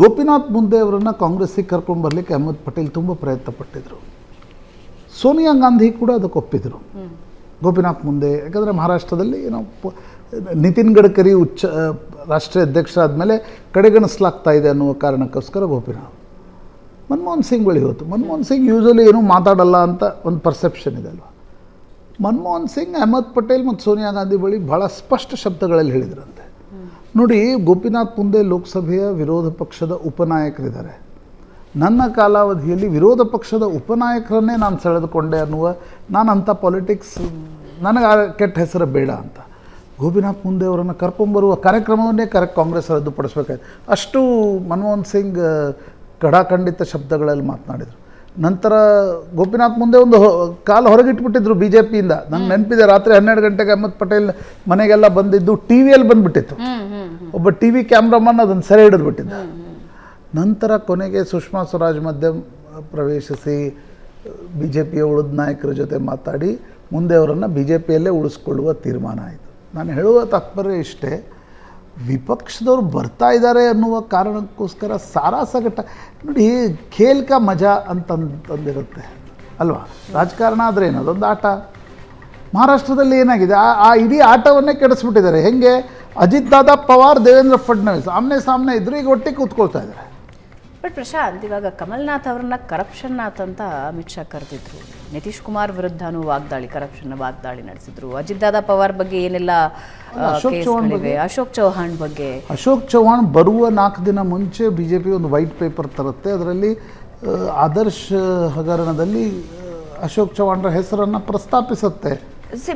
ಗೋಪಿನಾಥ್ ಮುಂದೆ ಅವರನ್ನು ಕಾಂಗ್ರೆಸ್ಸಿಗೆ ಕರ್ಕೊಂಬರ್ಲಿಕ್ಕೆ ಅಹಮದ್ ಪಟೇಲ್ ತುಂಬ ಪ್ರಯತ್ನ ಪಟ್ಟಿದ್ರು. ಸೋನಿಯಾ ಗಾಂಧಿ ಕೂಡ ಅದಕ್ಕೆ ಒಪ್ಪಿದರು, ಗೋಪಿನಾಥ್ ಮುಂದೆ. ಯಾಕಂದರೆ ಮಹಾರಾಷ್ಟ್ರದಲ್ಲಿ ಏನೋ ನಿತಿನ್ ಗಡ್ಕರಿ ರಾಷ್ಟ್ರೀಯ ಅಧ್ಯಕ್ಷರಾದಮೇಲೆ ಕಡೆಗಣಿಸ್ಲಾಗ್ತಾ ಇದೆ ಅನ್ನುವ ಕಾರಣಕ್ಕೋಸ್ಕರ ಗೋಪಿನಾಥ್. ಮನಮೋಹನ್ ಸಿಂಗ್ ಬಳಿ ಹೋಯ್ತು. ಮನಮೋಹನ್ ಸಿಂಗ್ ಯೂಶಲಿ ಏನೂ ಮಾತಾಡಲ್ಲ ಅಂತ ಒಂದು ಪರ್ಸೆಪ್ಷನ್ ಇದೆ ಅಲ್ವಾ. ಮನಮೋಹನ್ ಸಿಂಗ್ ಅಹಮದ್ ಪಟೇಲ್ ಮತ್ತು ಸೋನಿಯಾ ಗಾಂಧಿ ಬಳಿ ಭಾಳ ಸ್ಪಷ್ಟ ಶಬ್ದಗಳಲ್ಲಿ ಹೇಳಿದ್ರಂತೆ, ನೋಡಿ ಗೋಪಿನಾಥ್ ಮುಂದೆ ಲೋಕಸಭೆಯ ವಿರೋಧ ಪಕ್ಷದ ಉಪನಾಯಕರಿದ್ದಾರೆ, ನನ್ನ ಕಾಲಾವಧಿಯಲ್ಲಿ ವಿರೋಧ ಪಕ್ಷದ ಉಪನಾಯಕರನ್ನೇ ನಾನು ಸೆಳೆದುಕೊಂಡೆ ಅನ್ನುವ, ನಾನು ಅಂಥ ಪಾಲಿಟಿಕ್ಸ್, ನನಗೆ ಕೆಟ್ಟ ಹೆಸರು ಬೇಡ ಅಂತ. ಗೋಪಿನಾಥ್ ಮುಂದೆ ಅವರನ್ನು ಕರ್ಕೊಂಬರುವ ಕಾರ್ಯಕ್ರಮವನ್ನೇ ಕಾಂಗ್ರೆಸ್ ರದ್ದುಪಡಿಸಬೇಕಾಯ್ತು. ಅಷ್ಟು ಮನಮೋಹನ್ ಸಿಂಗ್ ಕಡಾಖಂಡಿತ ಶಬ್ದಗಳಲ್ಲಿ ಮಾತನಾಡಿದರು. ನಂತರ ಗೋಪಿನಾಥ್ ಮುಂದೆ ಒಂದು ಕಾಲು ಹೊರಗಿಟ್ಬಿಟ್ಟಿದ್ರು BJPಯಿಂದ. ನಂಗೆ ನೆನಪಿದೆ, ರಾತ್ರಿ 12 ಗಂಟೆಗೆ ಅಹಮದ್ ಪಟೇಲ್ ಮನೆಗೆಲ್ಲ ಬಂದಿದ್ದು ಟಿವಿಯಲ್ಲಿ ಬಂದುಬಿಟ್ಟಿತ್ತು. ಒಬ್ಬ TV ಕ್ಯಾಮ್ರಾಮನ್ ಅದನ್ನು ಸೆರೆ ಹಿಡಿದ್ಬಿಟ್ಟಿದ್ದ. ನಂತರ ಕೊನೆಗೆ ಸುಷ್ಮಾ ಸ್ವರಾಜ್ ಮಧ್ಯೆ ಪ್ರವೇಶಿಸಿ BJPಯ ಉಳಿದ ನಾಯಕರ ಜೊತೆ ಮಾತಾಡಿ ಮುಂದೆ ಅವರನ್ನು BJPಯಲ್ಲೇ ಉಳಿಸ್ಕೊಳ್ಳುವ ತೀರ್ಮಾನ ಆಯಿತು. ನಾನು ಹೇಳುವ ತಾತ್ಪರ್ಯ ಇಷ್ಟೇ, ವಿಪಕ್ಷದವ್ರು ಬರ್ತಾ ಇದ್ದಾರೆ ಅನ್ನುವ ಕಾರಣಕ್ಕೋಸ್ಕರ ಸಾರಾಸಗಟ್ಟ ನೋಡಿ, ಖೇಲ್ ಕಾ ಮಜಾ ಅಂತಂದಿರುತ್ತೆ ಅಲ್ವಾ. ರಾಜಕಾರಣ ಆದರೆ ಏನು, ಅದೊಂದು ಆಟ. ಮಹಾರಾಷ್ಟ್ರದಲ್ಲಿ ಏನಾಗಿದೆ, ಆ ಇಡೀ ಆಟವನ್ನೇ ಕೆಡಿಸ್ಬಿಟ್ಟಿದ್ದಾರೆ. ಹೆಂಗೆ ಅಜಿತ್ ದಾದಾ ಪವಾರ್, ದೇವೇಂದ್ರ ಫಡ್ನವೀಸ್ ಆಮ್ನೆ ಸಾಮ್ನೆ ಇದ್ರು, ಈಗ ಒಟ್ಟಿಗೆ ಕೂತ್ಕೊಳ್ತಾ ಇದ್ದಾರೆ. ಬಟ್ ಪ್ರಶಾಂತ್, ಇವಾಗ ಕಮಲ್ನಾಥ್ ಅವರನ್ನ ಕರಪ್ಷನ್ ನಾಥ್ ಅಂತ ಅಮಿತ್ ಶಾ ಕರೆದಿದ್ರು. ನಿತೀಶ್ ಕುಮಾರ್ ವಿರುದ್ಧನೂ ಕರಪ್ಷನ್ ವಾಗ್ದಾಳಿ ನಡೆಸಿದ್ರು. ಅಜಿತ್ ದಾದಾ ಪವಾರ್ ಬಗ್ಗೆ ಏನೆಲ್ಲ ಕೇಸ್ಗಳಿವೆ, ಅಶೋಕ್ ಚೌಹಾಣ್ ಬಗ್ಗೆ. ಅಶೋಕ್ ಚೌಹಾಣ್ ಬರುವ 4 ದಿನ ಮುಂಚೆ BJP ಒಂದು ವೈಟ್ ಪೇಪರ್ ತರುತ್ತೆ. ಅದರಲ್ಲಿ ಆದರ್ಶ್ ಹಗರಣದಲ್ಲಿ ಅಶೋಕ್ ಚೌಹಾಣ್ರ ಹೆಸರನ್ನು ಪ್ರಸ್ತಾಪಿಸುತ್ತೆ.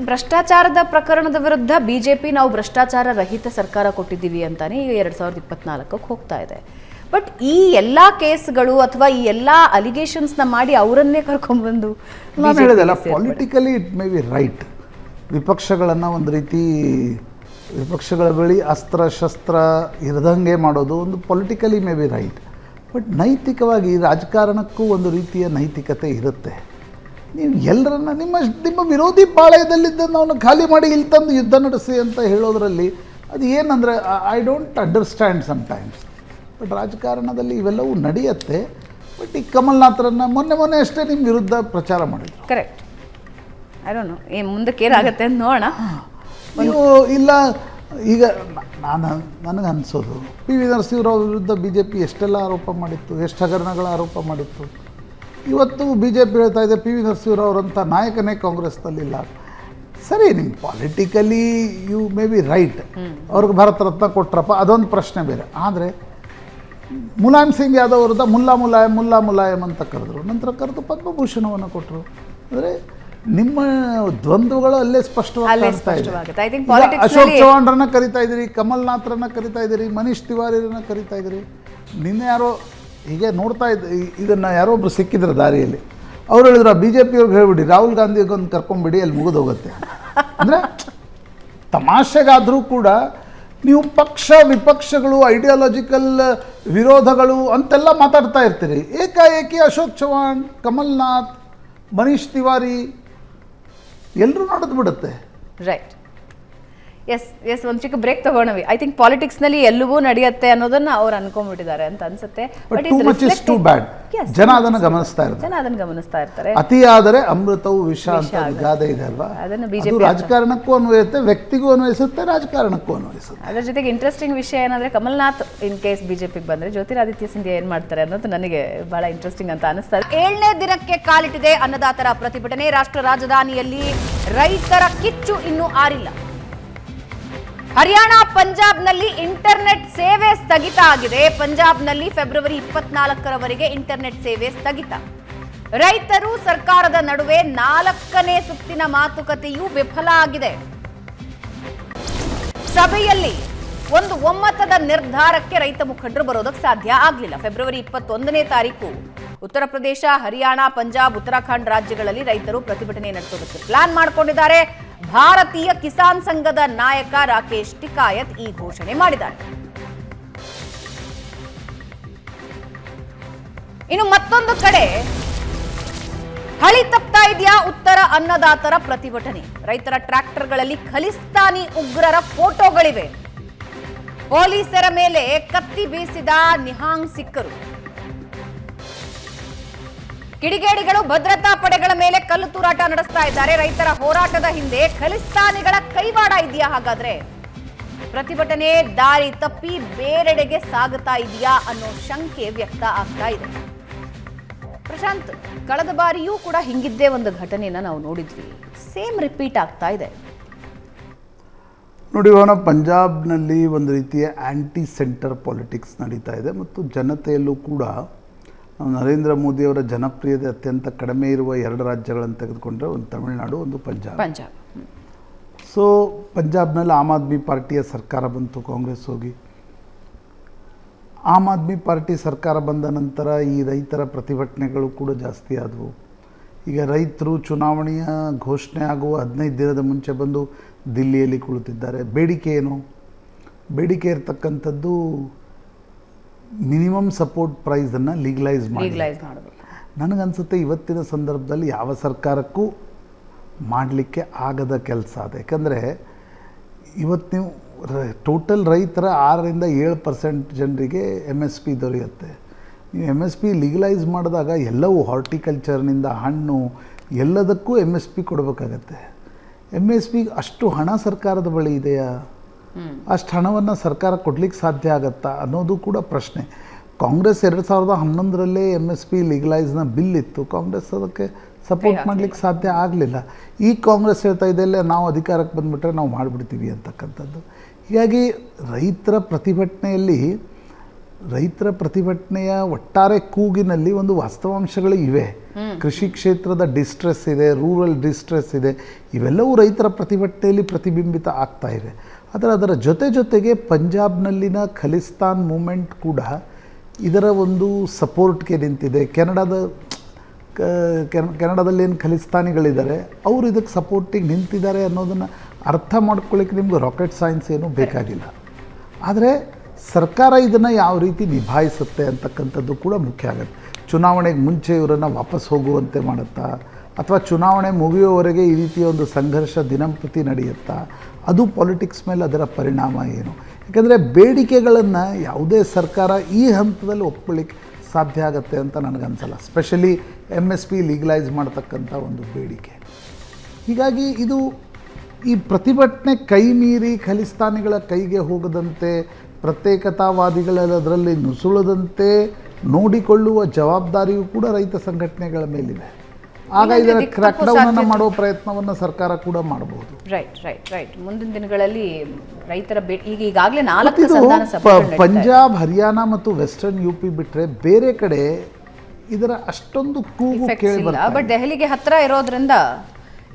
ಭ್ರಷ್ಟಾಚಾರದ ಪ್ರಕರಣದ ವಿರುದ್ಧ BJP ನಾವು ಭ್ರಷ್ಟಾಚಾರ ರಹಿತ ಸರ್ಕಾರ ಕೊಟ್ಟಿದ್ದೀವಿ ಅಂತಾನೆ ಈಗ 2024ಕ್ಕೆ ಹೋಗ್ತಾ ಇದೆ. ಬಟ್ ಈ ಎಲ್ಲ ಕೇಸ್ಗಳು ಅಥವಾ ಈ ಎಲ್ಲ ಅಲಿಗೇಷನ್ಸ್ನ ಮಾಡಿ ಅವರನ್ನೇ ಕರ್ಕೊಂಡ್ಬಂದು, ನಾನು ಹೇಳಿದೆಲ್ಲ, politically it may be right. ವಿಪಕ್ಷಗಳನ್ನು ಒಂದು ರೀತಿ ವಿಪಕ್ಷಗಳ ಬಳಿ ಅಸ್ತ್ರ ಶಸ್ತ್ರ ಇರದಂಗೆ ಮಾಡೋದು ಒಂದು politically may be right. But ನೈತಿಕವಾಗಿ ರಾಜಕಾರಣಕ್ಕೂ ಒಂದು ರೀತಿಯ ನೈತಿಕತೆ ಇರುತ್ತೆ. ನೀವು ಎಲ್ಲರನ್ನ ನಿಮ್ಮ ವಿರೋಧಿ ಪಾಳಯದಲ್ಲಿದ್ದನ್ನು ಅವನು ಖಾಲಿ ಮಾಡಿ ಇಲ್ಲಿ ತಂದು ಯುದ್ಧ ನಡೆಸಿ ಅಂತ ಹೇಳೋದ್ರಲ್ಲಿ ಅದು ಏನಂದರೆ, I don't understand sometimes. But ರಾಜಕಾರಣದಲ್ಲಿ ಇವೆಲ್ಲವೂ ನಡೆಯುತ್ತೆ. ಬಟ್ ಈ ಕಮಲ್ನಾಥರನ್ನು ಮೊನ್ನೆ ಅಷ್ಟೇ ನಿಮ್ಮ ವಿರುದ್ಧ ಪ್ರಚಾರ ಮಾಡಿದರು. ಕರೆಕ್ಟ್. ಐ ಡೋಂಟ್ ನೋ ಮುಂದಕ್ಕೆ ಏನಾಗುತ್ತೆ ಅಂತ ನೋಡೋಣ. ನೀವು ಇಲ್ಲ, ಈಗ ನನಗೆ ಅನಿಸೋದು PV ನರಸಿಂಹರಾವ್ ವಿರುದ್ಧ BJP ಎಷ್ಟೆಲ್ಲ ಆರೋಪ ಮಾಡಿತ್ತು, ಎಷ್ಟು ಹಗರಣಗಳ ಆರೋಪ ಮಾಡಿತ್ತು. ಇವತ್ತು BJP ಹೇಳ್ತಾ ಇದೆ PV ನರಸಿಂಹರಾವ್ರಂಥ ನಾಯಕನೇ ಕಾಂಗ್ರೆಸ್ನಲ್ಲಿಲ್ಲ. ಸರಿ, ನಿಮ್ಮ politically you may be right. ಅವ್ರಿಗೆ ಭಾರತ ರತ್ನ ಕೊಟ್ರಪ್ಪ, ಅದೊಂದು ಪ್ರಶ್ನೆ ಬೇರೆ. ಆದರೆ ಮುಲಾಯಂ ಸಿಂಗ್ ಯಾದವ್ ಅವ್ರದ ಮುಲ್ಲಾ ಮುಲಾಯಂ ಅಂತ ಕರೆದ್ರು. ನಂತರ ಕರೆದು ಪದ್ಮಭೂಷಣವನ್ನು ಕೊಟ್ಟರು. ಅಂದರೆ ನಿಮ್ಮ ದ್ವಂದ್ವಗಳು ಅಲ್ಲೇ ಸ್ಪಷ್ಟವಾಗಿ ಕಾಣ್ತಾ ಇದೆ. ಅಶೋಕ್ ಚೌಹಾಣ್ರನ್ನ ಕರಿತಾ ಇದ್ದೀರಿ, ಕಮಲ್ನಾಥ್ರನ್ನ ಕರಿತಾ ಇದ್ದೀರಿ, ಮನೀಶ್ ತಿವಾರಿರನ್ನ ಕರಿತಾ ಇದ್ದೀರಿ. ನಿನ್ನೆ ಯಾರೋ ಹೀಗೆ ನೋಡ್ತಾ ಇದನ್ನು ಯಾರೋ ಒಬ್ರು ಸಿಕ್ಕಿದ್ರು ದಾರಿಯಲ್ಲಿ. ಅವ್ರು ಹೇಳಿದ್ರು, BJP ಅವ್ರಿಗೆ ಹೇಳ್ಬಿಡಿ, ರಾಹುಲ್ ಗಾಂಧಿಗೊಂದು ಕರ್ಕೊಂಡ್ಬಿಡಿ, ಅಲ್ಲಿ ಮುಗಿದೋಗುತ್ತೆ. ಅಂದರೆ ತಮಾಷೆಗಾದರೂ ಕೂಡ ನೀವು ಪಕ್ಷ ವಿಪಕ್ಷಗಳು, ಐಡಿಯಾಲಜಿಕಲ್ ವಿರೋಧಗಳು ಅಂತೆಲ್ಲ ಮಾತಾಡ್ತಾ ಇರ್ತೀರಿ. ಏಕಾಏಕಿ ಅಶೋಕ್ ಚೌಹಾಣ್, ಕಮಲ್ನಾಥ್, ಮನೀಶ್ ತಿವಾರಿ ಎಲ್ಲರೂ ನಡೆದು ಬಿಡುತ್ತೆ. ರೈಟ್. ಎಸ್ ಒಂದು ಚಿಕ್ಕ ಬ್ರೇಕ್ ತಗೊಂಡ್ವಿ. ಐ ಥಿಂಕ್ ಪಾಲಿಟಿಕ್ಸ್ನಲ್ಲಿ ಎಲ್ಲವೂ ನಡೆಯುತ್ತೆ ಅನ್ನೋದನ್ನ ಅವ್ರು ಅನ್ಕೊಂಡ್ಬಿಟ್ಟಿದ್ದಾರೆ ಅಂತ ಅನ್ಸುತ್ತೆ. But too much is too bad. ಜನ ಅದನ್ನು ಗಮನಿಸ್ತಾ ಇರ್ತಾರೆ. ಅತಿಯಾದರೆ ಅಮೃತವು ವಿಷ ಅಂತ ಗಾದೆ ಇದೆ ಅಲ್ವಾ. ಅದು ರಾಜಕಾರಣಕ್ಕೂ ಅನ್ವಯಿಸುತ್ತೆ, ವ್ಯಕ್ತಿಗೂ ಅನ್ವಯಿಸುತ್ತೆ, ರಾಜಕಾರಣಕ್ಕೂ ಅನ್ವಯಿಸುತ್ತೆ. ಅದರ ಜೊತೆಗೆ ಇಂಟ್ರೆಸ್ಟಿಂಗ್ ವಿಷಯ ಏನಂದ್ರೆ, ಕಮಲ್ನಾಥ್ ಇನ್ ಕೇಸ್ BJPಗೆ ಬಂದ್ರೆ ಜ್ಯೋತಿರಾದಿತ್ಯ ಸಿಂಧಿಯಾ ಏನ್ ಮಾಡ್ತಾರೆ ಅನ್ನೋದು ನನಗೆ ಬಹಳ ಇಂಟ್ರೆಸ್ಟಿಂಗ್ ಅಂತ ಅನಿಸ್ತಾ ಇದೆ. 7ನೇ ದಿನಕ್ಕೆ ಕಾಲಿಟ್ಟಿದೆ ಅನ್ನದಾತರ ಪ್ರತಿಭಟನೆ. ರಾಷ್ಟ್ರ ರಾಜಧಾನಿಯಲ್ಲಿ ರೈತರ ಕಿಚ್ಚು ಇನ್ನೂ ಆರಿಲ್ಲ. ಹರಿಯಾಣ, ಪಂಜಾಬ್ನಲ್ಲಿ ಇಂಟರ್ನೆಟ್ ಸೇವೆ ಸ್ಥಗಿತ ಆಗಿದೆ. ಪಂಜಾಬ್ನಲ್ಲಿ ಫೆಬ್ರವರಿ 24ರವರೆಗೆ ಇಂಟರ್ನೆಟ್ ಸೇವೆ ಸ್ಥಗಿತ. ರೈತರು ಸರ್ಕಾರದ ನಡುವೆ 4ನೇ ಸುತ್ತಿನ ಮಾತುಕತೆಯೂ ವಿಫಲ ಆಗಿದೆ. ಸಭೆಯಲ್ಲಿ ಒಂದು ಒಮ್ಮತದ ನಿರ್ಧಾರಕ್ಕೆ ರೈತ ಮುಖಂಡರು ಬರೋದಕ್ಕೆ ಸಾಧ್ಯ ಆಗಲಿಲ್ಲ. ಫೆಬ್ರವರಿ 21ನೇ ತಾರೀಕು ಉತ್ತರ ಪ್ರದೇಶ, ಹರಿಯಾಣ, ಪಂಜಾಬ್, ಉತ್ತರಾಖಂಡ್ ರಾಜ್ಯಗಳಲ್ಲಿ ರೈತರು ಪ್ರತಿಭಟನೆ ನಡೆಸೋದಕ್ಕೆ ಪ್ಲಾನ್ ಮಾಡಿಕೊಂಡಿದ್ದಾರೆ. ಭಾರತೀಯ ಕಿಸಾನ್ ಸಂಘದ ನಾಯಕ ರಾಕೇಶ್ ಟಿಕಾಯತ್ ಈ ಘೋಷಣೆ ಮಾಡಿದ್ದಾರೆ. ಇನ್ನು ಮತ್ತೊಂದು ಕಡೆ ಹಳಿ ತಪ್ತಾ ಇದೆಯಾ ಉತ್ತರ ಅನ್ನದಾತರ ಪ್ರತಿಭಟನೆ. ರೈತರ ಟ್ರ್ಯಾಕ್ಟರ್ಗಳಲ್ಲಿ ಖಲಿಸ್ತಾನಿ ಉಗ್ರರ ಫೋಟೋಗಳಿವೆ. ಪೊಲೀಸರ ಮೇಲೆ ಕತ್ತಿ ಬೀಸಿದ ನಿಹಾಂಗ್ ಸಿಕ್ಕರು. ಕಿಡಿಗೇಡಿಗಳು ಭದ್ರತಾ ಪಡೆಗಳ ಮೇಲೆ ಕಲ್ಲು ತೂರಾಟ ನಡೆಸ್ತಾ ಇದ್ದಾರೆ. ರೈತರ ಹೋರಾಟದ ಹಿಂದೆ ಖಲಿಸ್ತಾನಿಗಳ ಕೈವಾಡ ಇದೆಯಾ? ಹಾಗಾದ್ರೆ ಪ್ರತಿಭಟನೆ ದಾರಿ ತಪ್ಪಿ ಬೇರೆಡೆಗೆ ಸಾಗುತ್ತಾ ಇದೆಯಾ ಅನ್ನೋ ಶಂಕೆ ವ್ಯಕ್ತ ಆಗ್ತಾ ಇದೆ. ಪ್ರಶಾಂತ್, ಕಳೆದ ಬಾರಿಯೂ ಕೂಡ ಹಿಂಗಿದ್ದೇ ಒಂದು ಘಟನೆಯನ್ನ ನಾವು ನೋಡಿದ್ವಿ. ಸೇಮ್ ರಿಪೀಟ್ ಆಗ್ತಾ ಇದೆ. ನೋಡಿ, ಅವನ ಪಂಜಾಬ್ನಲ್ಲಿ ಒಂದು ರೀತಿಯ ಆ್ಯಂಟಿ ಸೆಂಟರ್ ಪಾಲಿಟಿಕ್ಸ್ ನಡೀತಾ ಇದೆ ಮತ್ತು ಜನತೆಯಲ್ಲೂ ಕೂಡ ನರೇಂದ್ರ ಮೋದಿಯವರ ಜನಪ್ರಿಯತೆ ಅತ್ಯಂತ ಕಡಿಮೆ ಇರುವ 2 ರಾಜ್ಯಗಳನ್ನು ತೆಗೆದುಕೊಂಡ್ರೆ ಒಂದು ತಮಿಳುನಾಡು, ಒಂದು ಪಂಜಾಬ್. ಸೊ ಪಂಜಾಬ್ನಲ್ಲಿ ಆಮ್ ಆದ್ಮಿ ಪಾರ್ಟಿಯ ಸರ್ಕಾರ ಬಂತು, ಕಾಂಗ್ರೆಸ್ ಹೋಗಿ. ಆಮ್ ಆದ್ಮಿ ಪಾರ್ಟಿ ಸರ್ಕಾರ ಬಂದ ನಂತರ ಈ ರೈತರ ಪ್ರತಿಭಟನೆಗಳು ಕೂಡ ಜಾಸ್ತಿ ಆದವು. ಈಗ ರೈತರು ಚುನಾವಣೆಯ ಘೋಷಣೆ ಆಗುವ 15 ದಿನದ ಮುಂಚೆ ಬಂದು ದಿಲ್ಲಿಯಲ್ಲಿ ಕುಳಿತಿದ್ದಾರೆ. ಬೇಡಿಕೆ ಏನು? ಬೇಡಿಕೆ ಇರತಕ್ಕಂಥದ್ದು ಮಿನಿಮಮ್ ಸಪೋರ್ಟ್ ಪ್ರೈಸನ್ನು ಲೀಗಲೈಸ್ ಮಾಡಬೇಕು. ನನಗನ್ಸುತ್ತೆ ಇವತ್ತಿನ ಸಂದರ್ಭದಲ್ಲಿ ಯಾವ ಸರ್ಕಾರಕ್ಕೂ ಮಾಡಲಿಕ್ಕೆ ಆಗದ ಕೆಲಸ ಅದು. ಯಾಕಂದರೆ ಇವತ್ತು ನೀವು ಟೋಟಲ್ ರೈತರ 6ರಿಂದ 7% ಜನರಿಗೆ MSP ದೊರೆಯುತ್ತೆ. ನೀವು MSP ಲೀಗಲೈಸ್ ಮಾಡಿದಾಗ ಎಲ್ಲವೂ ಹಾರ್ಟಿಕಲ್ಚರ್ನಿಂದ ಹಣ್ಣು ಎಲ್ಲದಕ್ಕೂ MSP ಕೊಡಬೇಕಾಗತ್ತೆ. MSP ಅಷ್ಟು ಹಣ ಸರ್ಕಾರದ ಬಳಿ ಇದೆಯಾ? ಅಷ್ಟು ಹಣವನ್ನು ಸರ್ಕಾರ ಕೊಡ್ಲಿಕ್ಕೆ ಸಾಧ್ಯ ಆಗತ್ತಾ ಅನ್ನೋದು ಕೂಡ ಪ್ರಶ್ನೆ. ಕಾಂಗ್ರೆಸ್ 2011ರಲ್ಲೇ MSP ಲೀಗಲೈಸ್ನ ಬಿಲ್ ಇತ್ತು. ಕಾಂಗ್ರೆಸ್ ಅದಕ್ಕೆ ಸಪೋರ್ಟ್ ಮಾಡಲಿಕ್ಕೆ ಸಾಧ್ಯ ಆಗಲಿಲ್ಲ. ಈ ಕಾಂಗ್ರೆಸ್ ಹೇಳ್ತಾ ಇದೆಲ್ಲ ನಾವು ಅಧಿಕಾರಕ್ಕೆ ಬಂದುಬಿಟ್ರೆ ನಾವು ಮಾಡಿಬಿಡ್ತೀವಿ ಅಂತಕ್ಕಂಥದ್ದು. ಹೀಗಾಗಿ ರೈತರ ಪ್ರತಿಭಟನೆಯ ಒಟ್ಟಾರೆ ಕೂಗಿನಲ್ಲಿ ಒಂದು ವಾಸ್ತವಾಂಶಗಳು ಇವೆ. ಕೃಷಿ ಕ್ಷೇತ್ರದ ಡಿಸ್ಟ್ರೆಸ್ ಇದೆ, ರೂರಲ್ ಡಿಸ್ಟ್ರೆಸ್ ಇದೆ, ಇವೆಲ್ಲವೂ ರೈತರ ಪ್ರತಿಭಟನೆಯಲ್ಲಿ ಪ್ರತಿಬಿಂಬಿತ ಆಗ್ತಾ ಇದೆ. ಆದರೆ ಅದರ ಜೊತೆಗೆ ಪಂಜಾಬ್ನಲ್ಲಿನ ಖಲಿಸ್ತಾನ್ ಮೂಮೆಂಟ್ ಕೂಡ ಇದರ ಒಂದು ಸಪೋರ್ಟ್ಗೆ ನಿಂತಿದೆ. ಕೆನಡಾದಲ್ಲಿ ಏನು ಖಲಿಸ್ತಾನಿಗಳಿದ್ದಾರೆ ಅವರು ಇದಕ್ಕೆ ಸಪೋರ್ಟಿಗೆ ನಿಂತಿದ್ದಾರೆ ಅನ್ನೋದನ್ನು ಅರ್ಥ ಮಾಡ್ಕೊಳ್ಳಿಕ್ಕೆ ನಿಮ್ಗೆ ರಾಕೆಟ್ ಸೈನ್ಸ್ ಏನೂ ಬೇಕಾಗಿಲ್ಲ. ಆದರೆ ಸರ್ಕಾರ ಇದನ್ನು ಯಾವ ರೀತಿ ನಿಭಾಯಿಸುತ್ತೆ ಅಂತಕ್ಕಂಥದ್ದು ಕೂಡ ಮುಖ್ಯ ಆಗುತ್ತೆ. ಚುನಾವಣೆಗೆ ಮುಂಚೆ ಇವರನ್ನು ವಾಪಸ್ ಹೋಗುವಂತೆ ಮಾಡುತ್ತಾ, ಅಥವಾ ಚುನಾವಣೆ ಮುಗಿಯುವವರೆಗೆ ಈ ರೀತಿಯ ಒಂದು ಸಂಘರ್ಷ ದಿನಂಪ್ರತಿ ನಡೆಯುತ್ತಾ, ಅದು ಪಾಲಿಟಿಕ್ಸ್ ಮೇಲೆ ಅದರ ಪರಿಣಾಮ ಏನು? ಯಾಕಂದರೆ ಬೇಡಿಕೆಗಳನ್ನು ಯಾವುದೇ ಸರ್ಕಾರ ಈ ಹಂತದಲ್ಲಿ ಒಪ್ಕೊಳ್ಳಿಕ್ಕೆ ಸಾಧ್ಯ ಆಗುತ್ತೆ ಅಂತ ನನಗನ್ಸಲ್ಲ. ಸ್ಪೆಷಲಿ MSP ಲೀಗಲೈಸ್ ಮಾಡ್ತಕ್ಕಂಥ ಒಂದು ಬೇಡಿಕೆ. ಹೀಗಾಗಿ ಇದು ಈ ಪ್ರತಿಭಟನೆ ಕೈ ಮೀರಿ ಖಲಿಸ್ತಾನಿಗಳ ಕೈಗೆ ಹೋಗದಂತೆ, ಪ್ರತ್ಯೇಕತಾವಾದಿಗಳದರಲ್ಲಿ ನುಸುಳದಂತೆ ನೋಡಿಕೊಳ್ಳುವ ಜವಾಬ್ದಾರಿಯೂ ಕೂಡ ರೈತ ಸಂಘಟನೆಗಳ ಮೇಲಿದೆ. ಆಗ ಇದರ ಕ್ರ್ಯಾಕ್ಡೌನ್ ಮಾಡುವ ಪ್ರಯತ್ನವನ್ನು ಸರ್ಕಾರ ಕೂಡ ಮಾಡಬಹುದು. ರೈಟ್. ಮುಂದಿನ ದಿನಗಳಲ್ಲಿ ರೈತರ ಈಗಾಗಲೇ 4 ಸಂಧಾನ ಸಭೆಗಳು ಪಂಜಾಬ್, ಹರಿಯಾಣ ಮತ್ತು ವೆಸ್ಟರ್ನ್ UP ಬಿಟ್ಟರೆ ಬೇರೆ ಕಡೆ ಇದರ ಅಷ್ಟೊಂದು ಕೂಗು ಕೇಳಿ ಬರ್ತದೆ. ಬಟ್ ದೆಹಲಿಗೆ ಹತ್ರ ಇರೋದ್ರಿಂದ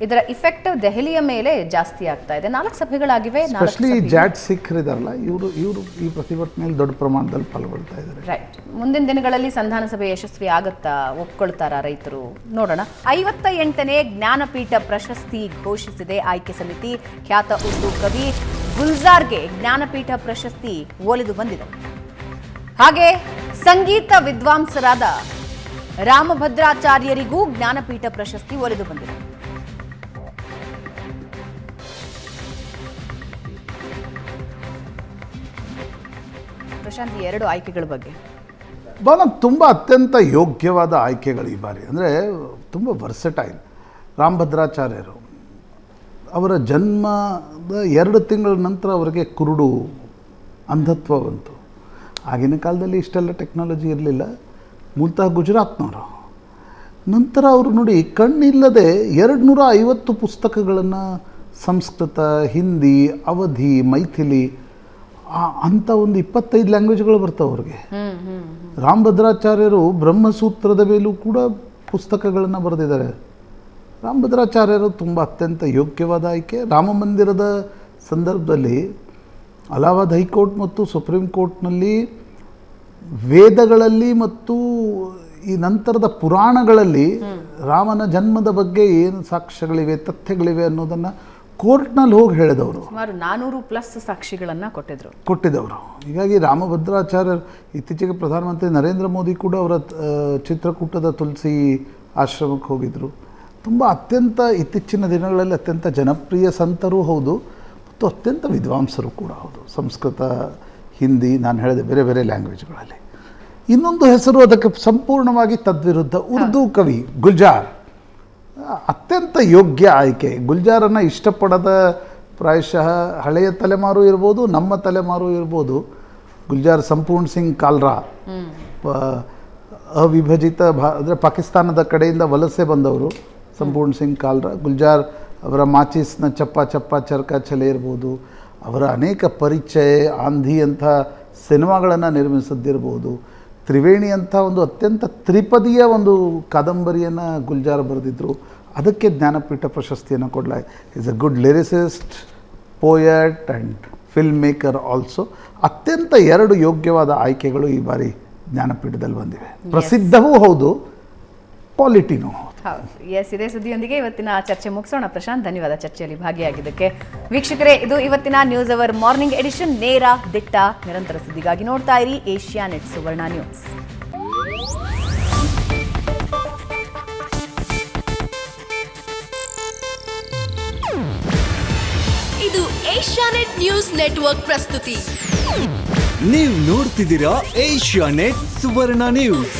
ಇದರ ಇಫೆಕ್ಟ್ ದೆಹಲಿಯ ಮೇಲೆ ಜಾಸ್ತಿ ಆಗ್ತಾ ಇದೆ. 4 ಸಭೆಗಳಾಗಿವೆ. ಸ್ಪೆಷಲಿ ಜಾಟ್ ಸಿಖ್ರಿದಾರಲ್ಲ, ಇವರು ಈ ಪ್ರತಿಭಟನೆಯಲ್ಲಿ ದೊಡ್ಡ ಪ್ರಮಾಣದಲ್ಲಿ ಪಾಲ್ಗೊಳ್ತಾ ಇದ್ದಾರೆ. ರೈಟ್. ಮುಂದಿನ ದಿನಗಳಲ್ಲಿ ಸಂಧಾನ ಸಭೆ ಯಶಸ್ವಿ ಆಗುತ್ತಾ? ಒಪ್ಕೊಳ್ತಾರಾ ರೈತರು? ನೋಡೋಣ. 58ನೇ ಜ್ಞಾನಪೀಠ ಪ್ರಶಸ್ತಿ ಘೋಷಿಸಿದೆ ಆಯ್ಕೆ ಸಮಿತಿ. ಖ್ಯಾತ ಉರ್ದು ಕವಿ ಗುಲ್ಜಾರ್ಗೆ ಜ್ಞಾನಪೀಠ ಪ್ರಶಸ್ತಿ ಒಲಿದು ಬಂದಿದೆ. ಹಾಗೆ ಸಂಗೀತ ವಿದ್ವಾಂಸರಾದ ರಾಮಭದ್ರಾಚಾರ್ಯರಿಗೂ ಜ್ಞಾನಪೀಠ ಪ್ರಶಸ್ತಿ ಒಲಿದು ಬಂದಿದೆ. ಪ್ರಶಾಂತ್, 2 ಆಯ್ಕೆಗಳ ಬಗ್ಗೆ ತುಂಬ ಅತ್ಯಂತ ಯೋಗ್ಯವಾದ ಆಯ್ಕೆಗಳು ಈ ಬಾರಿ. ಅಂದರೆ ತುಂಬ ವರ್ಸಟೈಲ್. ರಾಮಭದ್ರಾಚಾರ್ಯರು ಅವರ ಜನ್ಮದ 2 ತಿಂಗಳ ನಂತರ ಅವರಿಗೆ ಕುರುಡು ಅಂಧತ್ವ ಬಂತು. ಆಗಿನ ಕಾಲದಲ್ಲಿ ಇಷ್ಟೆಲ್ಲ ಟೆಕ್ನಾಲಜಿ ಇರಲಿಲ್ಲ. ಮೂಲತಃ ಗುಜರಾತ್ನವರು. ನಂತರ ಅವರು ನೋಡಿ ಕಣ್ಣಿಲ್ಲದೆ 250 ಪುಸ್ತಕಗಳನ್ನು ಸಂಸ್ಕೃತ, ಹಿಂದಿ, ಅವಧಿ, ಮೈಥಿಲಿ ಅಂಥ ಒಂದು 25 ಲ್ಯಾಂಗ್ವೇಜ್ಗಳು ಬರ್ತಾವೆ ಅವ್ರಿಗೆ. ರಾಮಭದ್ರಾಚಾರ್ಯರು ಬ್ರಹ್ಮಸೂತ್ರದ ಮೇಲೂ ಕೂಡ ಪುಸ್ತಕಗಳನ್ನು ಬರೆದಿದ್ದಾರೆ. ರಾಮಭದ್ರಾಚಾರ್ಯರು ತುಂಬ ಅತ್ಯಂತ ಯೋಗ್ಯವಾದ ಆಯ್ಕೆ. ರಾಮ ಮಂದಿರದ ಸಂದರ್ಭದಲ್ಲಿ ಅಲಹಾಬಾದ್ ಹೈಕೋರ್ಟ್ ಮತ್ತು ಸುಪ್ರೀಂ ಕೋರ್ಟ್ನಲ್ಲಿ ವೇದಗಳಲ್ಲಿ ಮತ್ತು ಈ ನಂತರದ ಪುರಾಣಗಳಲ್ಲಿ ರಾಮನ ಜನ್ಮದ ಬಗ್ಗೆ ಏನು ಸಾಕ್ಷ್ಯಗಳಿವೆ, ತಥ್ಯಗಳಿವೆ ಅನ್ನೋದನ್ನು ಕೋರ್ಟ್ನಲ್ಲಿ ಹೋಗಿ ಹೇಳಿದವರು. ಸುಮಾರು 400+ ಸಾಕ್ಷಿಗಳನ್ನು ಕೊಟ್ಟಿದ್ದವರು. ಹೀಗಾಗಿ ರಾಮಭದ್ರಾಚಾರ್ಯರು ಇತ್ತೀಚೆಗೆ ಪ್ರಧಾನಮಂತ್ರಿ ನರೇಂದ್ರ ಮೋದಿ ಕೂಡ ಅವರ ಚಿತ್ರಕೂಟದ ತುಳಸಿ ಆಶ್ರಮಕ್ಕೆ ಹೋಗಿದ್ದರು. ತುಂಬ ಅತ್ಯಂತ ಇತ್ತೀಚಿನ ದಿನಗಳಲ್ಲಿ ಅತ್ಯಂತ ಜನಪ್ರಿಯ ಸಂತರೂ ಹೌದು ಮತ್ತು ಅತ್ಯಂತ ವಿದ್ವಾಂಸರು ಕೂಡ ಹೌದು. ಸಂಸ್ಕೃತ, ಹಿಂದಿ, ನಾನು ಹೇಳಿದೆ ಬೇರೆ ಬೇರೆ ಲ್ಯಾಂಗ್ವೇಜ್ಗಳಲ್ಲಿ. ಇನ್ನೊಂದು ಹೆಸರು ಅದಕ್ಕೆ ಸಂಪೂರ್ಣವಾಗಿ ತದ್ವಿರುದ್ಧ, ಉರ್ದು ಕವಿ ಗುಲ್ಜಾರ್. ಅತ್ಯಂತ ಯೋಗ್ಯ ಆಯ್ಕೆ. ಗುಲ್ಜಾರನ್ನು ಇಷ್ಟಪಡದ ಪ್ರಾಯಶಃ ಹಳೆಯ ತಲೆಮಾರು ಇರ್ಬೋದು, ನಮ್ಮ ತಲೆಮಾರು ಇರ್ಬೋದು. ಗುಲ್ಜಾರ್ ಸಂಪೂರ್ಣ ಸಿಂಗ್ ಕಾಲ್ರಾ, ಅವಿಭಜಿತ ಅಂದರೆ ಪಾಕಿಸ್ತಾನದ ಕಡೆಯಿಂದ ವಲಸೆ ಬಂದವರು ಸಂಪೂರ್ಣ ಸಿಂಗ್ ಕಾಲ್ರಾ. ಗುಲ್ಜಾರ್ ಅವರ ಮಾಚಿಸ್ನ ಚಪ್ಪ ಚಪ್ಪ ಚರ್ಕ ಛಲೆ ಇರ್ಬೋದು, ಅವರ ಅನೇಕ ಪರಿಚಯ, ಆಂಧಿ ಅಂಥ ಸಿನಿಮಾಗಳನ್ನು ನಿರ್ಮಿಸಿದ್ದಿರ್ಬೋದು, ತ್ರಿವೇಣಿ ಅಂತ ಒಂದು ಅತ್ಯಂತ ತ್ರಿಪದಿಯ ಒಂದು ಕಾದಂಬರಿಯನ್ನು ಗುಲ್ಜಾರ್ ಬರೆದಿದ್ದರು. ಅದಕ್ಕೆ ಜ್ಞಾನಪೀಠ ಪ್ರಶಸ್ತಿಯನ್ನು ಕೊಡಲಾಯಿತು. Is a good lyricist, poet and film maker also. ಅತ್ಯಂತ 2 ಯೋಗ್ಯವಾದ ಆಯ್ಕೆಗಳು ಈ ಬಾರಿ ಜ್ಞಾನಪೀಠದಲ್ಲಿ ಬಂದಿವೆ. ಪ್ರಸಿದ್ಧವೂ ಹೌದು, ಕ್ವಾಲಿಟಿನೂ ಹೌದು. ಎಸ್, ಇದೇ ಸುದ್ದಿಯೊಂದಿಗೆ ಇವತ್ತಿನ ಚರ್ಚೆ ಮುಗಿಸೋಣ. ಪ್ರಶಾಂತ್, ಧನ್ಯವಾದ ಚರ್ಚೆಯಲ್ಲಿ ಭಾಗಿಯಾಗಿದ್ದಕ್ಕೆ. ವೀಕ್ಷಕರೇ, ಇದು ಇವತ್ತಿನ ನ್ಯೂಸ್ ಅವರ್ ಮಾರ್ನಿಂಗ್ ಎಡಿಷನ್. ನೇರ, ದಿಟ್ಟ, ನಿರಂತರ ಸುದ್ದಿಗಾಗಿ ನೋಡ್ತಾ ಇರಿ ಏಷ್ಯಾನೆಟ್ ಸುವರ್ಣ ನ್ಯೂಸ್. ಇದು ಏಷ್ಯಾನೆಟ್ ನ್ಯೂಸ್ ನೆಟ್ವರ್ಕ್ ಪ್ರಸ್ತುತಿ. ನೀವು ನೋಡ್ತಿದ್ದೀರಾ ಏಷ್ಯಾನೆಟ್ ಸುವರ್ಣ ನ್ಯೂಸ್.